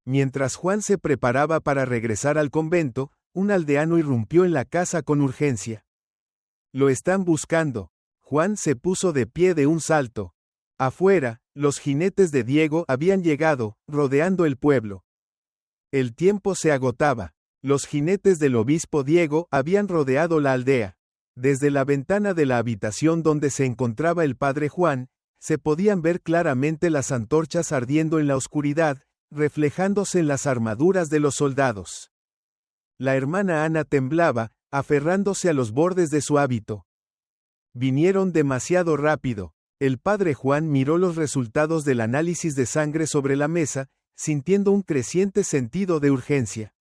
Mientras Juan se preparaba para regresar al convento, un aldeano irrumpió en la casa con urgencia. «Lo están buscando». Juan se puso de pie de un salto. Afuera, los jinetes de Diego habían llegado, rodeando el pueblo. El tiempo se agotaba. Los jinetes del obispo Diego habían rodeado la aldea. Desde la ventana de la habitación donde se encontraba el padre Juan, se podían ver claramente las antorchas ardiendo en la oscuridad, reflejándose en las armaduras de los soldados. La hermana Ana temblaba, aferrándose a los bordes de su hábito. Vinieron demasiado rápido. El padre Juan miró los resultados del análisis de sangre sobre la mesa, sintiendo un creciente sentido de urgencia.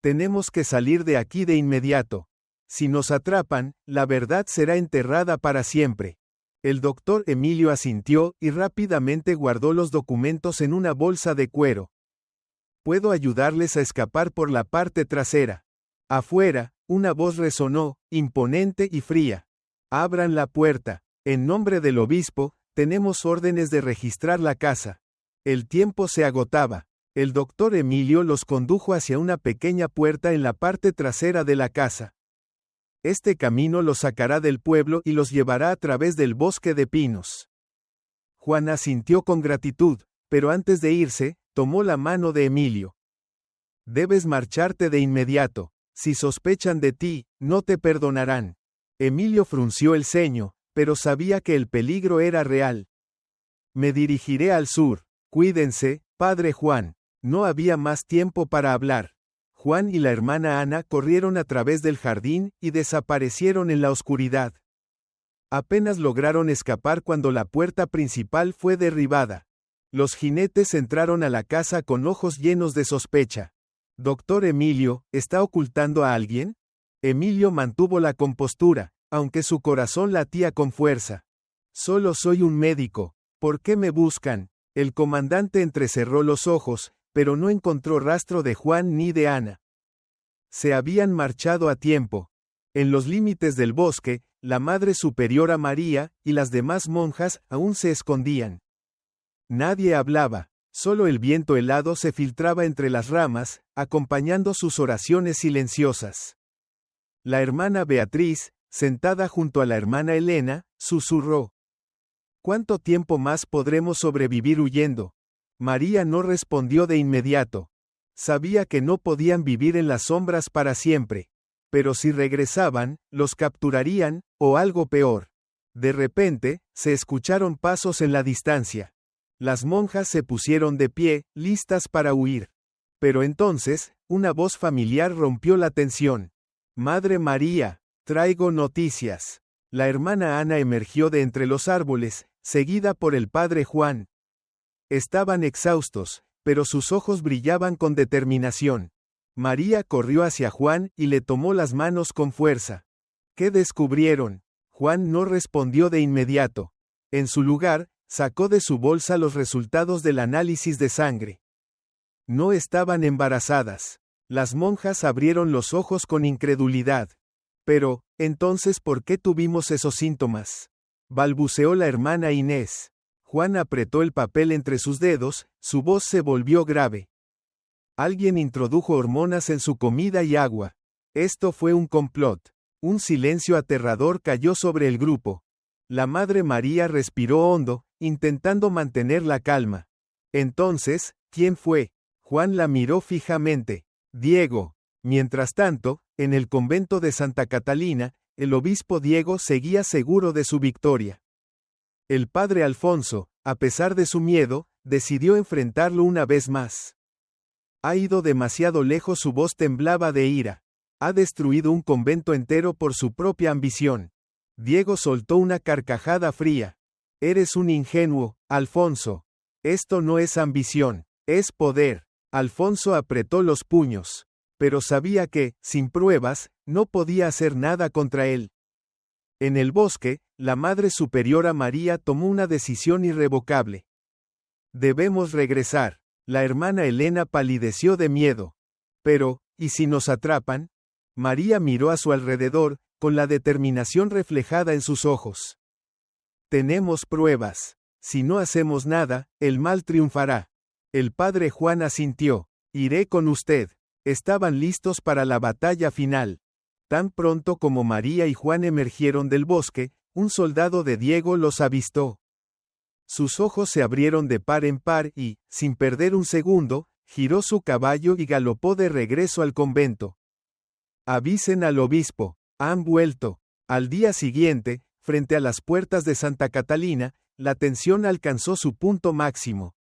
«Tenemos que salir de aquí de inmediato. Si nos atrapan, la verdad será enterrada para siempre». El doctor Emilio asintió y rápidamente guardó los documentos en una bolsa de cuero. «Puedo ayudarles a escapar por la parte trasera». Afuera, una voz resonó, imponente y fría. «Abran la puerta. En nombre del obispo, tenemos órdenes de registrar la casa». El tiempo se agotaba. El doctor Emilio los condujo hacia una pequeña puerta en la parte trasera de la casa. «Este camino los sacará del pueblo y los llevará a través del bosque de pinos». Juan asintió con gratitud, pero antes de irse, tomó la mano de Emilio. «Debes marcharte de inmediato. Si sospechan de ti, no te perdonarán». Emilio frunció el ceño, pero sabía que el peligro era real. «Me dirigiré al sur. Cuídense, padre Juan». No había más tiempo para hablar. Juan y la hermana Ana corrieron a través del jardín y desaparecieron en la oscuridad. Apenas lograron escapar cuando la puerta principal fue derribada. Los jinetes entraron a la casa con ojos llenos de sospecha. «Doctor Emilio, ¿está ocultando a alguien?» Emilio mantuvo la compostura, aunque su corazón latía con fuerza. «Solo soy un médico». ¿Por qué me buscan? El comandante entrecerró los ojos, pero no encontró rastro de Juan ni de Ana. Se habían marchado a tiempo. En los límites del bosque, la Madre Superiora María y las demás monjas aún se escondían. Nadie hablaba, solo el viento helado se filtraba entre las ramas, acompañando sus oraciones silenciosas. La hermana Beatriz, sentada junto a la hermana Elena, susurró: ¿Cuánto tiempo más podremos sobrevivir huyendo? María no respondió de inmediato. Sabía que no podían vivir en las sombras para siempre. Pero si regresaban, los capturarían, o algo peor. De repente, se escucharon pasos en la distancia. Las monjas se pusieron de pie, listas para huir. Pero entonces, una voz familiar rompió la tensión. Madre María, traigo noticias. La hermana Ana emergió de entre los árboles, seguida por el padre Juan. Estaban exhaustos, pero sus ojos brillaban con determinación. María corrió hacia Juan y le tomó las manos con fuerza. ¿Qué descubrieron? Juan no respondió de inmediato. En su lugar, sacó de su bolsa los resultados del análisis de sangre. No estaban embarazadas. Las monjas abrieron los ojos con incredulidad. Pero, entonces, ¿por qué tuvimos esos síntomas? Balbuceó la hermana Inés. Juan apretó el papel entre sus dedos, su voz se volvió grave. Alguien introdujo hormonas en su comida y agua. Esto fue un complot. Un silencio aterrador cayó sobre el grupo. La Madre María respiró hondo, intentando mantener la calma. Entonces, ¿quién fue? Juan la miró fijamente. Diego. Mientras tanto, en el convento de Santa Catalina, el obispo Diego seguía seguro de su victoria. El padre Alfonso, a pesar de su miedo, decidió enfrentarlo una vez más. Ha ido demasiado lejos, su voz temblaba de ira. Ha destruido un convento entero por su propia ambición. Diego soltó una carcajada fría. Eres un ingenuo, Alfonso. Esto no es ambición, es poder. Alfonso apretó los puños. Pero sabía que, sin pruebas, no podía hacer nada contra él. En el bosque, la Madre Superiora María tomó una decisión irrevocable. Debemos regresar. La hermana Elena palideció de miedo. Pero, ¿y si nos atrapan? María miró a su alrededor, con la determinación reflejada en sus ojos. Tenemos pruebas. Si no hacemos nada, el mal triunfará. El padre Juan asintió. Iré con usted. Estaban listos para la batalla final. Tan pronto como María y Juan emergieron del bosque, un soldado de Diego los avistó. Sus ojos se abrieron de par en par y, sin perder un segundo, giró su caballo y galopó de regreso al convento. Avisen al obispo, han vuelto. Al día siguiente, frente a las puertas de Santa Catalina, la tensión alcanzó su punto máximo.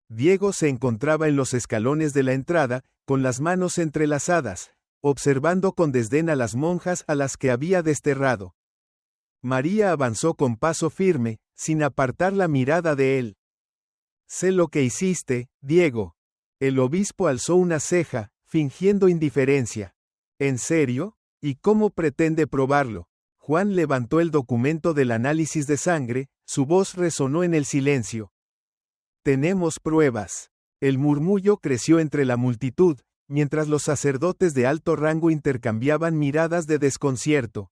Diego se encontraba en los escalones de la entrada, con las manos entrelazadas, observando con desdén a las monjas a las que había desterrado. María avanzó con paso firme, sin apartar la mirada de él. Sé lo que hiciste, Diego. El obispo alzó una ceja, fingiendo indiferencia. ¿En serio? ¿Y cómo pretende probarlo? Juan levantó el documento del análisis de sangre, su voz resonó en el silencio. Tenemos pruebas. El murmullo creció entre la multitud, mientras los sacerdotes de alto rango intercambiaban miradas de desconcierto.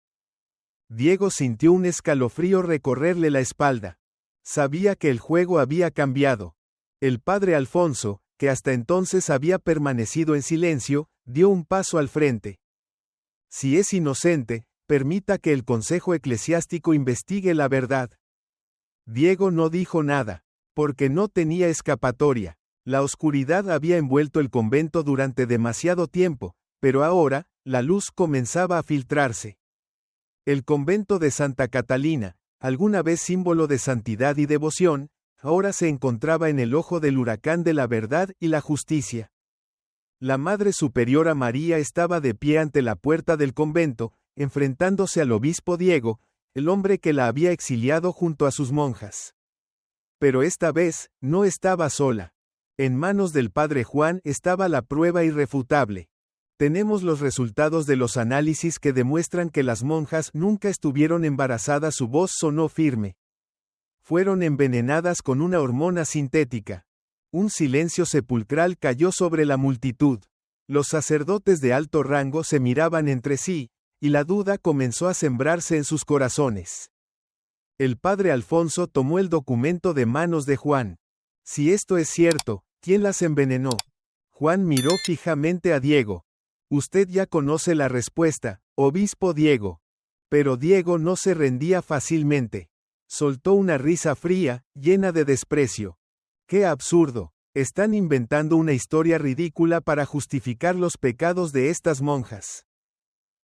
Diego sintió un escalofrío recorrerle la espalda. Sabía que el juego había cambiado. El padre Alfonso, que hasta entonces había permanecido en silencio, dio un paso al frente. Si es inocente, permita que el Consejo Eclesiástico investigue la verdad. Diego no dijo nada, porque no tenía escapatoria. La oscuridad había envuelto el convento durante demasiado tiempo, pero ahora, la luz comenzaba a filtrarse. El convento de Santa Catalina, alguna vez símbolo de santidad y devoción, ahora se encontraba en el ojo del huracán de la verdad y la justicia. La Madre Superiora María estaba de pie ante la puerta del convento, enfrentándose al obispo Diego, el hombre que la había exiliado junto a sus monjas. Pero esta vez, no estaba sola. En manos del padre Juan estaba la prueba irrefutable. Tenemos los resultados de los análisis que demuestran que las monjas nunca estuvieron embarazadas. Su voz sonó firme. Fueron envenenadas con una hormona sintética. Un silencio sepulcral cayó sobre la multitud. Los sacerdotes de alto rango se miraban entre sí, y la duda comenzó a sembrarse en sus corazones. El padre Alfonso tomó el documento de manos de Juan. Si esto es cierto, ¿quién las envenenó? Juan miró fijamente a Diego. Usted ya conoce la respuesta, obispo Diego. Pero Diego no se rendía fácilmente. Soltó una risa fría, llena de desprecio. ¡Qué absurdo! Están inventando una historia ridícula para justificar los pecados de estas monjas.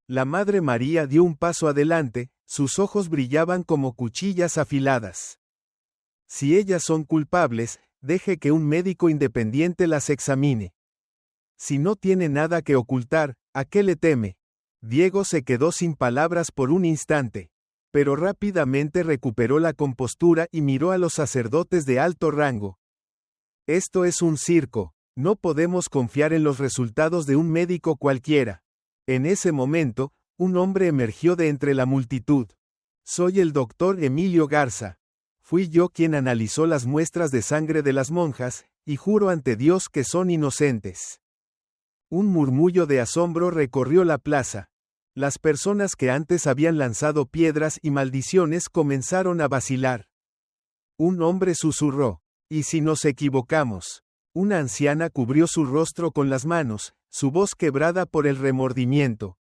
La Madre María dio un paso adelante, sus ojos brillaban como cuchillas afiladas. Si ellas son culpables, deje que un médico independiente las examine. Si no tiene nada que ocultar, ¿a qué le teme? Diego se quedó sin palabras por un instante, pero rápidamente recuperó la compostura y miró a los sacerdotes de alto rango. Esto es un circo, no podemos confiar en los resultados de un médico cualquiera. En ese momento, un hombre emergió de entre la multitud. Soy el doctor Emilio Garza. Fui yo quien analizó las muestras de sangre de las monjas, y juro ante Dios que son inocentes. Un murmullo de asombro recorrió la plaza. Las personas que antes habían lanzado piedras y maldiciones comenzaron a vacilar. Un hombre susurró, ¿y si nos equivocamos? Una anciana cubrió su rostro con las manos, su voz quebrada por el remordimiento.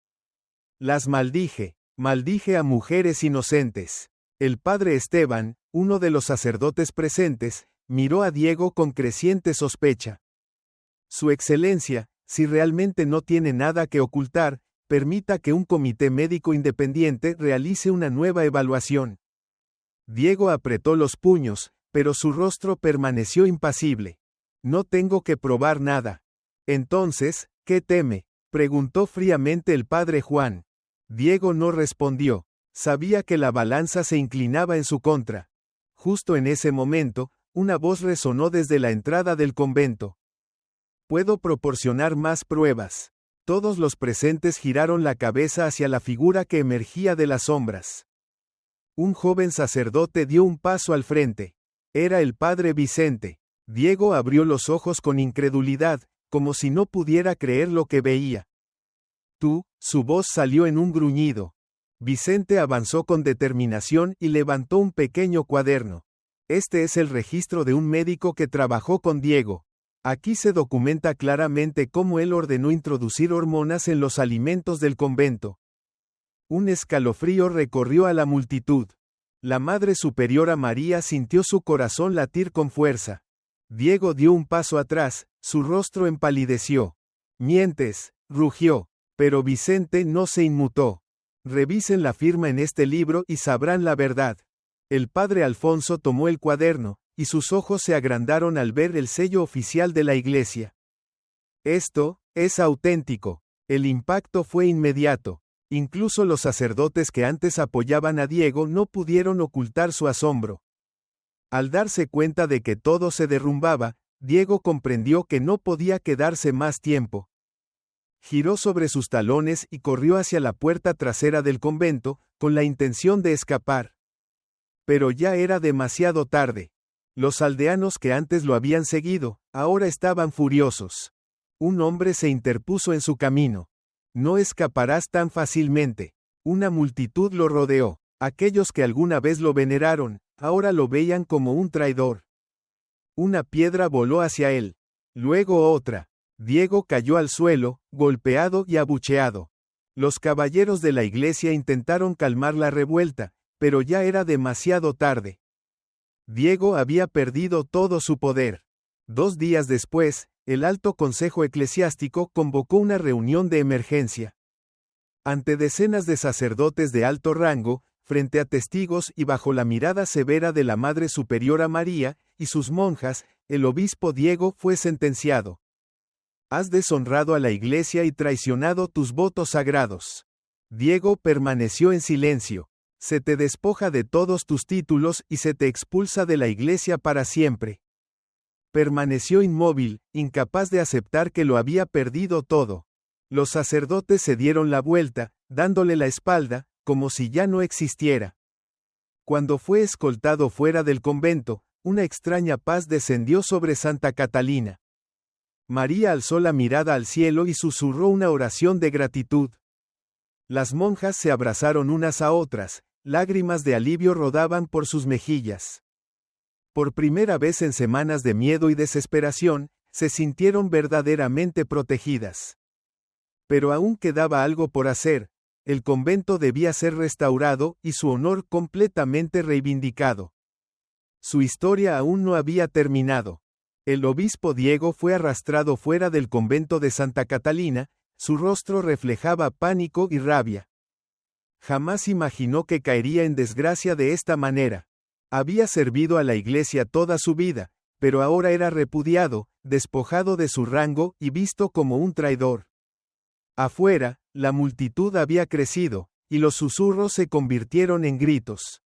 Las maldije a mujeres inocentes. El padre Esteban, uno de los sacerdotes presentes, miró a Diego con creciente sospecha. Su excelencia, si realmente no tiene nada que ocultar, permita que un comité médico independiente realice una nueva evaluación. Diego apretó los puños, pero su rostro permaneció impasible. No tengo que probar nada. Entonces, ¿qué teme?, preguntó fríamente el padre Juan. Diego no respondió. Sabía que la balanza se inclinaba en su contra. Justo en ese momento, una voz resonó desde la entrada del convento. Puedo proporcionar más pruebas. Todos los presentes giraron la cabeza hacia la figura que emergía de las sombras. Un joven sacerdote dio un paso al frente. Era el padre Vicente. Diego abrió los ojos con incredulidad, como si no pudiera creer lo que veía. Tú, su voz salió en un gruñido. Vicente avanzó con determinación y levantó un pequeño cuaderno. Este es el registro de un médico que trabajó con Diego. Aquí se documenta claramente cómo él ordenó introducir hormonas en los alimentos del convento. Un escalofrío recorrió a la multitud. La Madre Superiora María sintió su corazón latir con fuerza. Diego dio un paso atrás, su rostro empalideció. Mientes, rugió. Pero Vicente no se inmutó. Revisen la firma en este libro y sabrán la verdad. El padre Alfonso tomó el cuaderno, y sus ojos se agrandaron al ver el sello oficial de la iglesia. Esto es auténtico. El impacto fue inmediato. Incluso los sacerdotes que antes apoyaban a Diego no pudieron ocultar su asombro. Al darse cuenta de que todo se derrumbaba, Diego comprendió que no podía quedarse más tiempo. Giró sobre sus talones y corrió hacia la puerta trasera del convento, con la intención de escapar. Pero ya era demasiado tarde. Los aldeanos que antes lo habían seguido, ahora estaban furiosos. Un hombre se interpuso en su camino. No escaparás tan fácilmente. Una multitud lo rodeó. Aquellos que alguna vez lo veneraron, ahora lo veían como un traidor. Una piedra voló hacia él. Luego otra. Diego cayó al suelo, golpeado y abucheado. Los caballeros de la iglesia intentaron calmar la revuelta, pero ya era demasiado tarde. Diego había perdido todo su poder. 2 días después, el Alto Consejo Eclesiástico convocó una reunión de emergencia. Ante decenas de sacerdotes de alto rango, frente a testigos y bajo la mirada severa de la Madre Superiora María y sus monjas, el obispo Diego fue sentenciado. Has deshonrado a la iglesia y traicionado tus votos sagrados. Diego permaneció en silencio. Se te despoja de todos tus títulos y se te expulsa de la iglesia para siempre. Permaneció inmóvil, incapaz de aceptar que lo había perdido todo. Los sacerdotes se dieron la vuelta, dándole la espalda, como si ya no existiera. Cuando fue escoltado fuera del convento, una extraña paz descendió sobre Santa Catalina. María alzó la mirada al cielo y susurró una oración de gratitud. Las monjas se abrazaron unas a otras, lágrimas de alivio rodaban por sus mejillas. Por primera vez en semanas de miedo y desesperación, se sintieron verdaderamente protegidas. Pero aún quedaba algo por hacer. El convento debía ser restaurado y su honor completamente reivindicado. Su historia aún no había terminado. El obispo Diego fue arrastrado fuera del convento de Santa Catalina, su rostro reflejaba pánico y rabia. Jamás imaginó que caería en desgracia de esta manera. Había servido a la Iglesia toda su vida, pero ahora era repudiado, despojado de su rango y visto como un traidor. Afuera, la multitud había crecido, y los susurros se convirtieron en gritos.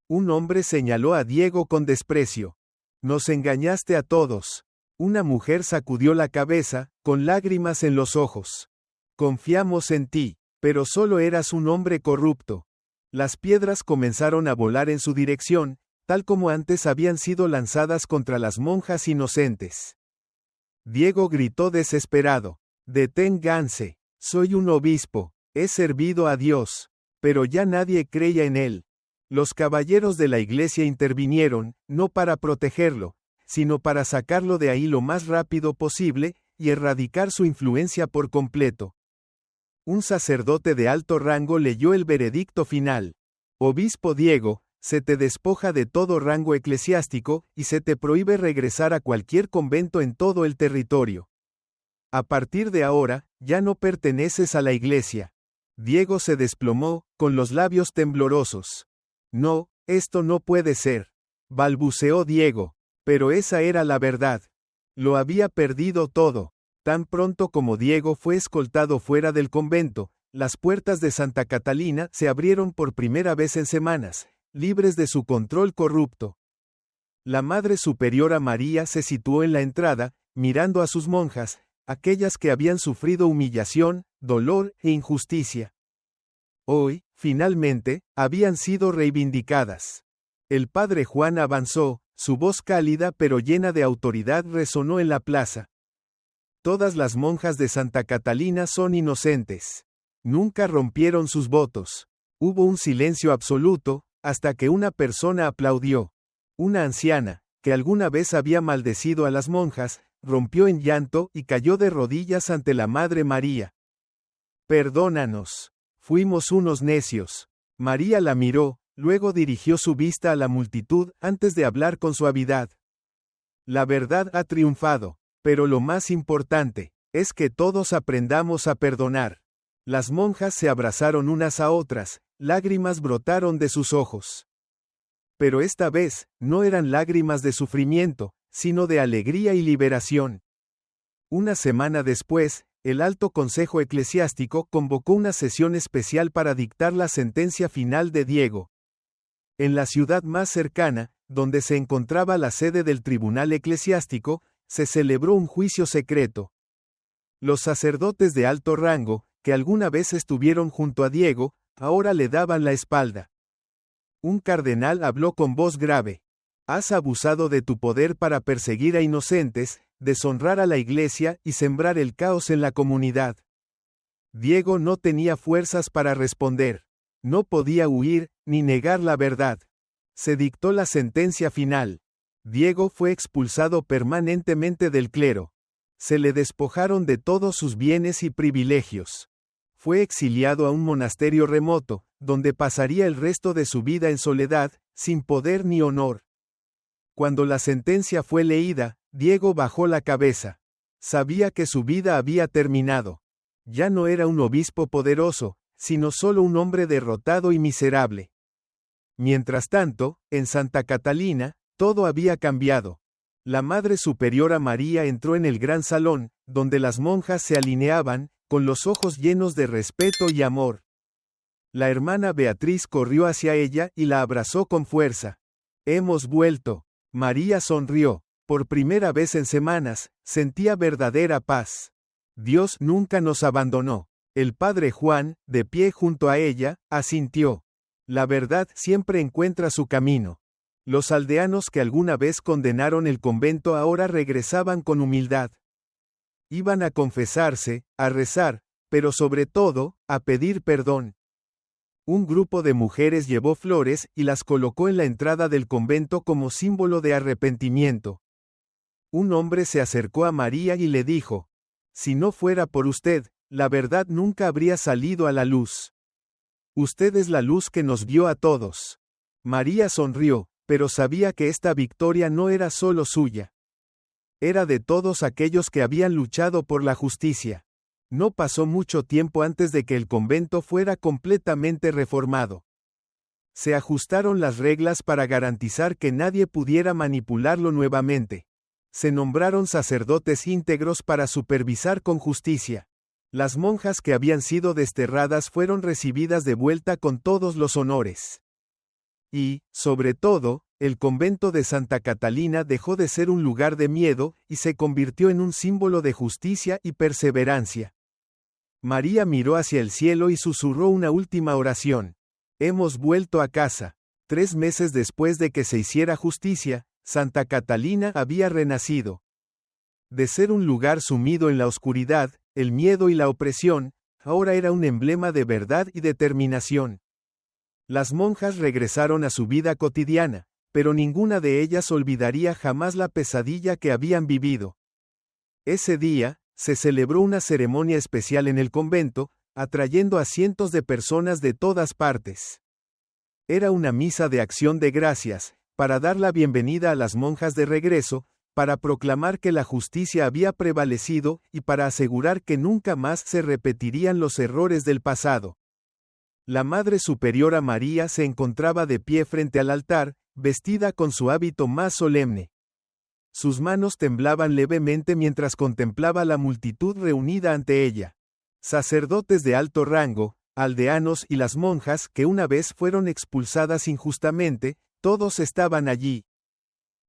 Un hombre señaló a Diego con desprecio. «Nos engañaste a todos». Una mujer sacudió la cabeza, con lágrimas en los ojos. «Confiamos en ti, pero solo eras un hombre corrupto». Las piedras comenzaron a volar en su dirección, tal como antes habían sido lanzadas contra las monjas inocentes. Diego gritó desesperado. «Deténganse, soy un obispo, he servido a Dios». Pero ya nadie creía en él. Los caballeros de la iglesia intervinieron, no para protegerlo, sino para sacarlo de ahí lo más rápido posible, y erradicar su influencia por completo. Un sacerdote de alto rango leyó el veredicto final. «Obispo Diego, se te despoja de todo rango eclesiástico, y se te prohíbe regresar a cualquier convento en todo el territorio. A partir de ahora, ya no perteneces a la iglesia». Diego se desplomó, con los labios temblorosos. «No, esto no puede ser», balbuceó Diego. Pero esa era la verdad. Lo había perdido todo. Tan pronto como Diego fue escoltado fuera del convento, las puertas de Santa Catalina se abrieron por primera vez en semanas, libres de su control corrupto. La Madre Superiora María se situó en la entrada, mirando a sus monjas, aquellas que habían sufrido humillación, dolor e injusticia. Hoy, finalmente, habían sido reivindicadas. El padre Juan avanzó, su voz cálida pero llena de autoridad resonó en la plaza. «Todas las monjas de Santa Catalina son inocentes. Nunca rompieron sus votos». Hubo un silencio absoluto, hasta que una persona aplaudió. Una anciana, que alguna vez había maldecido a las monjas, rompió en llanto y cayó de rodillas ante la Madre María. «Perdónanos. Fuimos unos necios». María la miró, luego dirigió su vista a la multitud antes de hablar con suavidad. «La verdad ha triunfado, pero lo más importante es que todos aprendamos a perdonar». Las monjas se abrazaron unas a otras, lágrimas brotaron de sus ojos. Pero esta vez, no eran lágrimas de sufrimiento, sino de alegría y liberación. Una semana después, el Alto Consejo Eclesiástico convocó una sesión especial para dictar la sentencia final de Diego. En la ciudad más cercana, donde se encontraba la sede del Tribunal Eclesiástico, se celebró un juicio secreto. Los sacerdotes de alto rango, que alguna vez estuvieron junto a Diego, ahora le daban la espalda. Un cardenal habló con voz grave. «Has abusado de tu poder para perseguir a inocentes, deshonrar a la iglesia y sembrar el caos en la comunidad». Diego no tenía fuerzas para responder. No podía huir, ni negar la verdad. Se dictó la sentencia final. Diego fue expulsado permanentemente del clero. Se le despojaron de todos sus bienes y privilegios. Fue exiliado a un monasterio remoto, donde pasaría el resto de su vida en soledad, sin poder ni honor. Cuando la sentencia fue leída, Diego bajó la cabeza. Sabía que su vida había terminado. Ya no era un obispo poderoso, sino solo un hombre derrotado y miserable. Mientras tanto, en Santa Catalina, todo había cambiado. La Madre Superiora María entró en el gran salón, donde las monjas se alineaban, con los ojos llenos de respeto y amor. La hermana Beatriz corrió hacia ella y la abrazó con fuerza. «Hemos vuelto». María sonrió. Por primera vez en semanas, sentía verdadera paz. Dios nunca nos abandonó. El padre Juan, de pie junto a ella, asintió. La verdad siempre encuentra su camino. Los aldeanos que alguna vez condenaron el convento ahora regresaban con humildad. Iban a confesarse, a rezar, pero sobre todo, a pedir perdón. Un grupo de mujeres llevó flores y las colocó en la entrada del convento como símbolo de arrepentimiento. Un hombre se acercó a María y le dijo: «Si no fuera por usted, la verdad nunca habría salido a la luz. Usted es la luz que nos guió a todos». María sonrió, pero sabía que esta victoria no era solo suya. Era de todos aquellos que habían luchado por la justicia. No pasó mucho tiempo antes de que el convento fuera completamente reformado. Se ajustaron las reglas para garantizar que nadie pudiera manipularlo nuevamente. Se nombraron sacerdotes íntegros para supervisar con justicia. Las monjas que habían sido desterradas fueron recibidas de vuelta con todos los honores. Y, sobre todo, el convento de Santa Catalina dejó de ser un lugar de miedo y se convirtió en un símbolo de justicia y perseverancia. María miró hacia el cielo y susurró una última oración. Hemos vuelto a casa. 3 meses después de que se hiciera justicia, Santa Catalina había renacido. De ser un lugar sumido en la oscuridad, el miedo y la opresión, ahora era un emblema de verdad y determinación. Las monjas regresaron a su vida cotidiana, pero ninguna de ellas olvidaría jamás la pesadilla que habían vivido. Ese día, se celebró una ceremonia especial en el convento, atrayendo a cientos de personas de todas partes. Era una misa de acción de gracias, para dar la bienvenida a las monjas de regreso, para proclamar que la justicia había prevalecido y para asegurar que nunca más se repetirían los errores del pasado. La Madre Superiora María se encontraba de pie frente al altar, vestida con su hábito más solemne. Sus manos temblaban levemente mientras contemplaba la multitud reunida ante ella. Sacerdotes de alto rango, aldeanos y las monjas que una vez fueron expulsadas injustamente, todos estaban allí.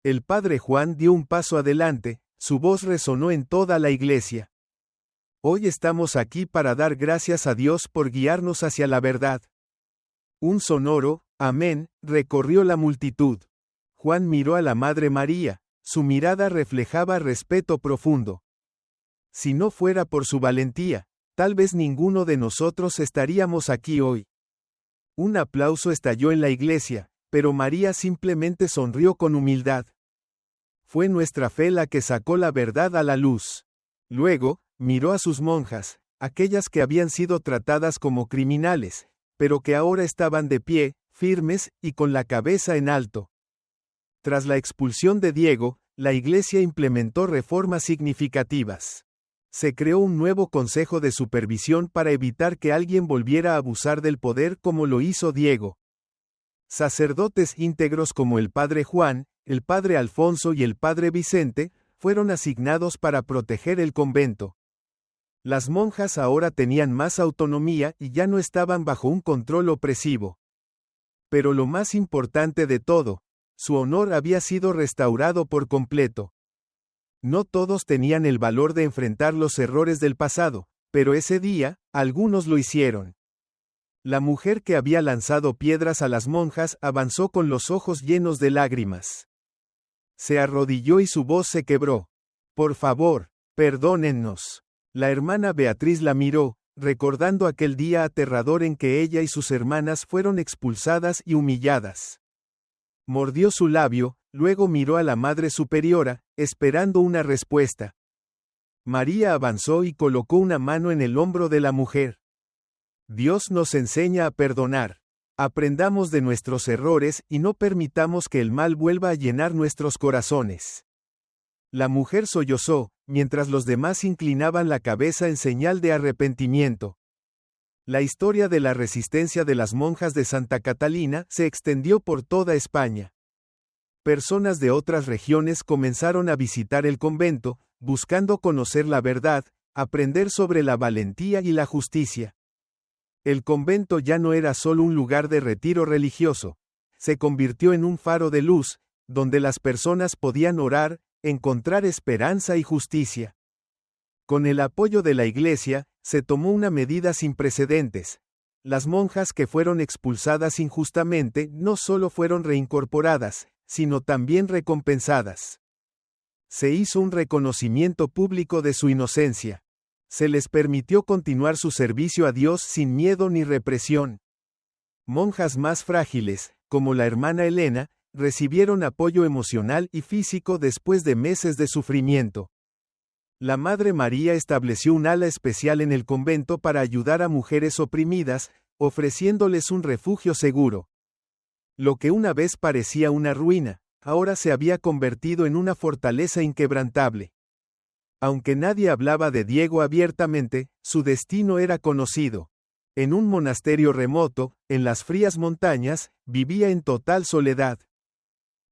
El padre Juan dio un paso adelante, su voz resonó en toda la iglesia. Hoy estamos aquí para dar gracias a Dios por guiarnos hacia la verdad. Un sonoro amén recorrió la multitud. Juan miró a la Madre María, su mirada reflejaba respeto profundo. Si no fuera por su valentía, tal vez ninguno de nosotros estaríamos aquí hoy. Un aplauso estalló en la iglesia, pero María simplemente sonrió con humildad. Fue nuestra fe la que sacó la verdad a la luz. Luego, miró a sus monjas, aquellas que habían sido tratadas como criminales, pero que ahora estaban de pie, firmes y con la cabeza en alto. Tras la expulsión de Diego, la Iglesia implementó reformas significativas. Se creó un nuevo consejo de supervisión para evitar que alguien volviera a abusar del poder como lo hizo Diego. Sacerdotes íntegros como el padre Juan, el padre Alfonso y el padre Vicente, fueron asignados para proteger el convento. Las monjas ahora tenían más autonomía y ya no estaban bajo un control opresivo. Pero lo más importante de todo, su honor había sido restaurado por completo. No todos tenían el valor de enfrentar los errores del pasado, pero ese día, algunos lo hicieron. La mujer que había lanzado piedras a las monjas avanzó con los ojos llenos de lágrimas. Se arrodilló y su voz se quebró. Por favor, perdónennos. La hermana Beatriz la miró, recordando aquel día aterrador en que ella y sus hermanas fueron expulsadas y humilladas. Mordió su labio, luego miró a la Madre Superiora, esperando una respuesta. María avanzó y colocó una mano en el hombro de la mujer. Dios nos enseña a perdonar. Aprendamos de nuestros errores y no permitamos que el mal vuelva a llenar nuestros corazones. La mujer sollozó, mientras los demás inclinaban la cabeza en señal de arrepentimiento. La historia de la resistencia de las monjas de Santa Catalina se extendió por toda España. Personas de otras regiones comenzaron a visitar el convento, buscando conocer la verdad, aprender sobre la valentía y la justicia. El convento ya no era solo un lugar de retiro religioso, se convirtió en un faro de luz, donde las personas podían orar, encontrar esperanza y justicia. Con el apoyo de la Iglesia, se tomó una medida sin precedentes. Las monjas que fueron expulsadas injustamente no solo fueron reincorporadas, sino también recompensadas. Se hizo un reconocimiento público de su inocencia. Se les permitió continuar su servicio a Dios sin miedo ni represión. Monjas más frágiles, como la hermana Elena, recibieron apoyo emocional y físico después de meses de sufrimiento. La Madre María estableció un ala especial en el convento para ayudar a mujeres oprimidas, ofreciéndoles un refugio seguro. Lo que una vez parecía una ruina, ahora se había convertido en una fortaleza inquebrantable. Aunque nadie hablaba de Diego abiertamente, su destino era conocido. En un monasterio remoto, en las frías montañas, vivía en total soledad.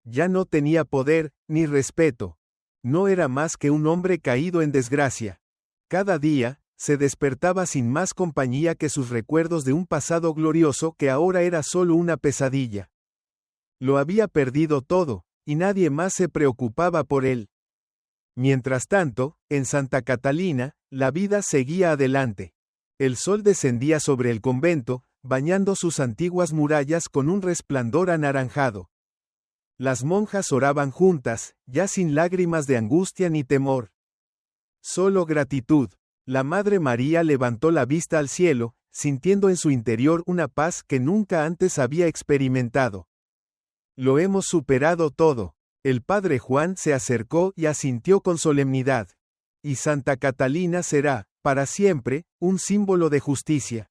Ya no tenía poder, ni respeto. No era más que un hombre caído en desgracia. Cada día, se despertaba sin más compañía que sus recuerdos de un pasado glorioso que ahora era solo una pesadilla. Lo había perdido todo, y nadie más se preocupaba por él. Mientras tanto, en Santa Catalina, la vida seguía adelante. El sol descendía sobre el convento, bañando sus antiguas murallas con un resplandor anaranjado. Las monjas oraban juntas, ya sin lágrimas de angustia ni temor. Solo gratitud. La Madre María levantó la vista al cielo, sintiendo en su interior una paz que nunca antes había experimentado. Lo hemos superado todo. El Padre Juan se acercó y asintió con solemnidad. Y Santa Catalina será, para siempre, un símbolo de justicia.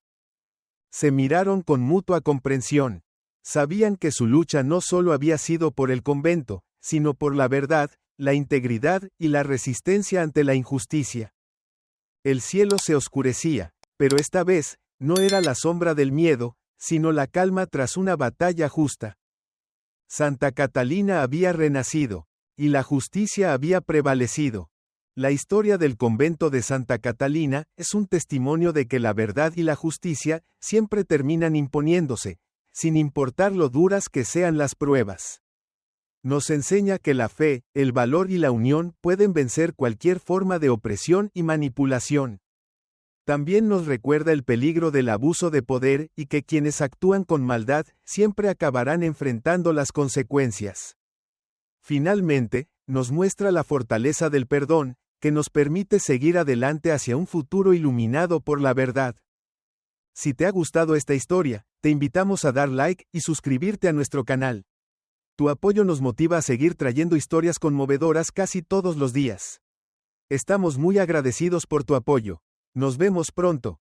Se miraron con mutua comprensión. Sabían que su lucha no solo había sido por el convento, sino por la verdad, la integridad y la resistencia ante la injusticia. El cielo se oscurecía, pero esta vez, no era la sombra del miedo, sino la calma tras una batalla justa. Santa Catalina había renacido, y la justicia había prevalecido. La historia del convento de Santa Catalina es un testimonio de que la verdad y la justicia siempre terminan imponiéndose, sin importar lo duras que sean las pruebas. Nos enseña que la fe, el valor y la unión pueden vencer cualquier forma de opresión y manipulación. También nos recuerda el peligro del abuso de poder y que quienes actúan con maldad siempre acabarán enfrentando las consecuencias. Finalmente, nos muestra la fortaleza del perdón, que nos permite seguir adelante hacia un futuro iluminado por la verdad. Si te ha gustado esta historia, te invitamos a dar like y suscribirte a nuestro canal. Tu apoyo nos motiva a seguir trayendo historias conmovedoras casi todos los días. Estamos muy agradecidos por tu apoyo. Nos vemos pronto.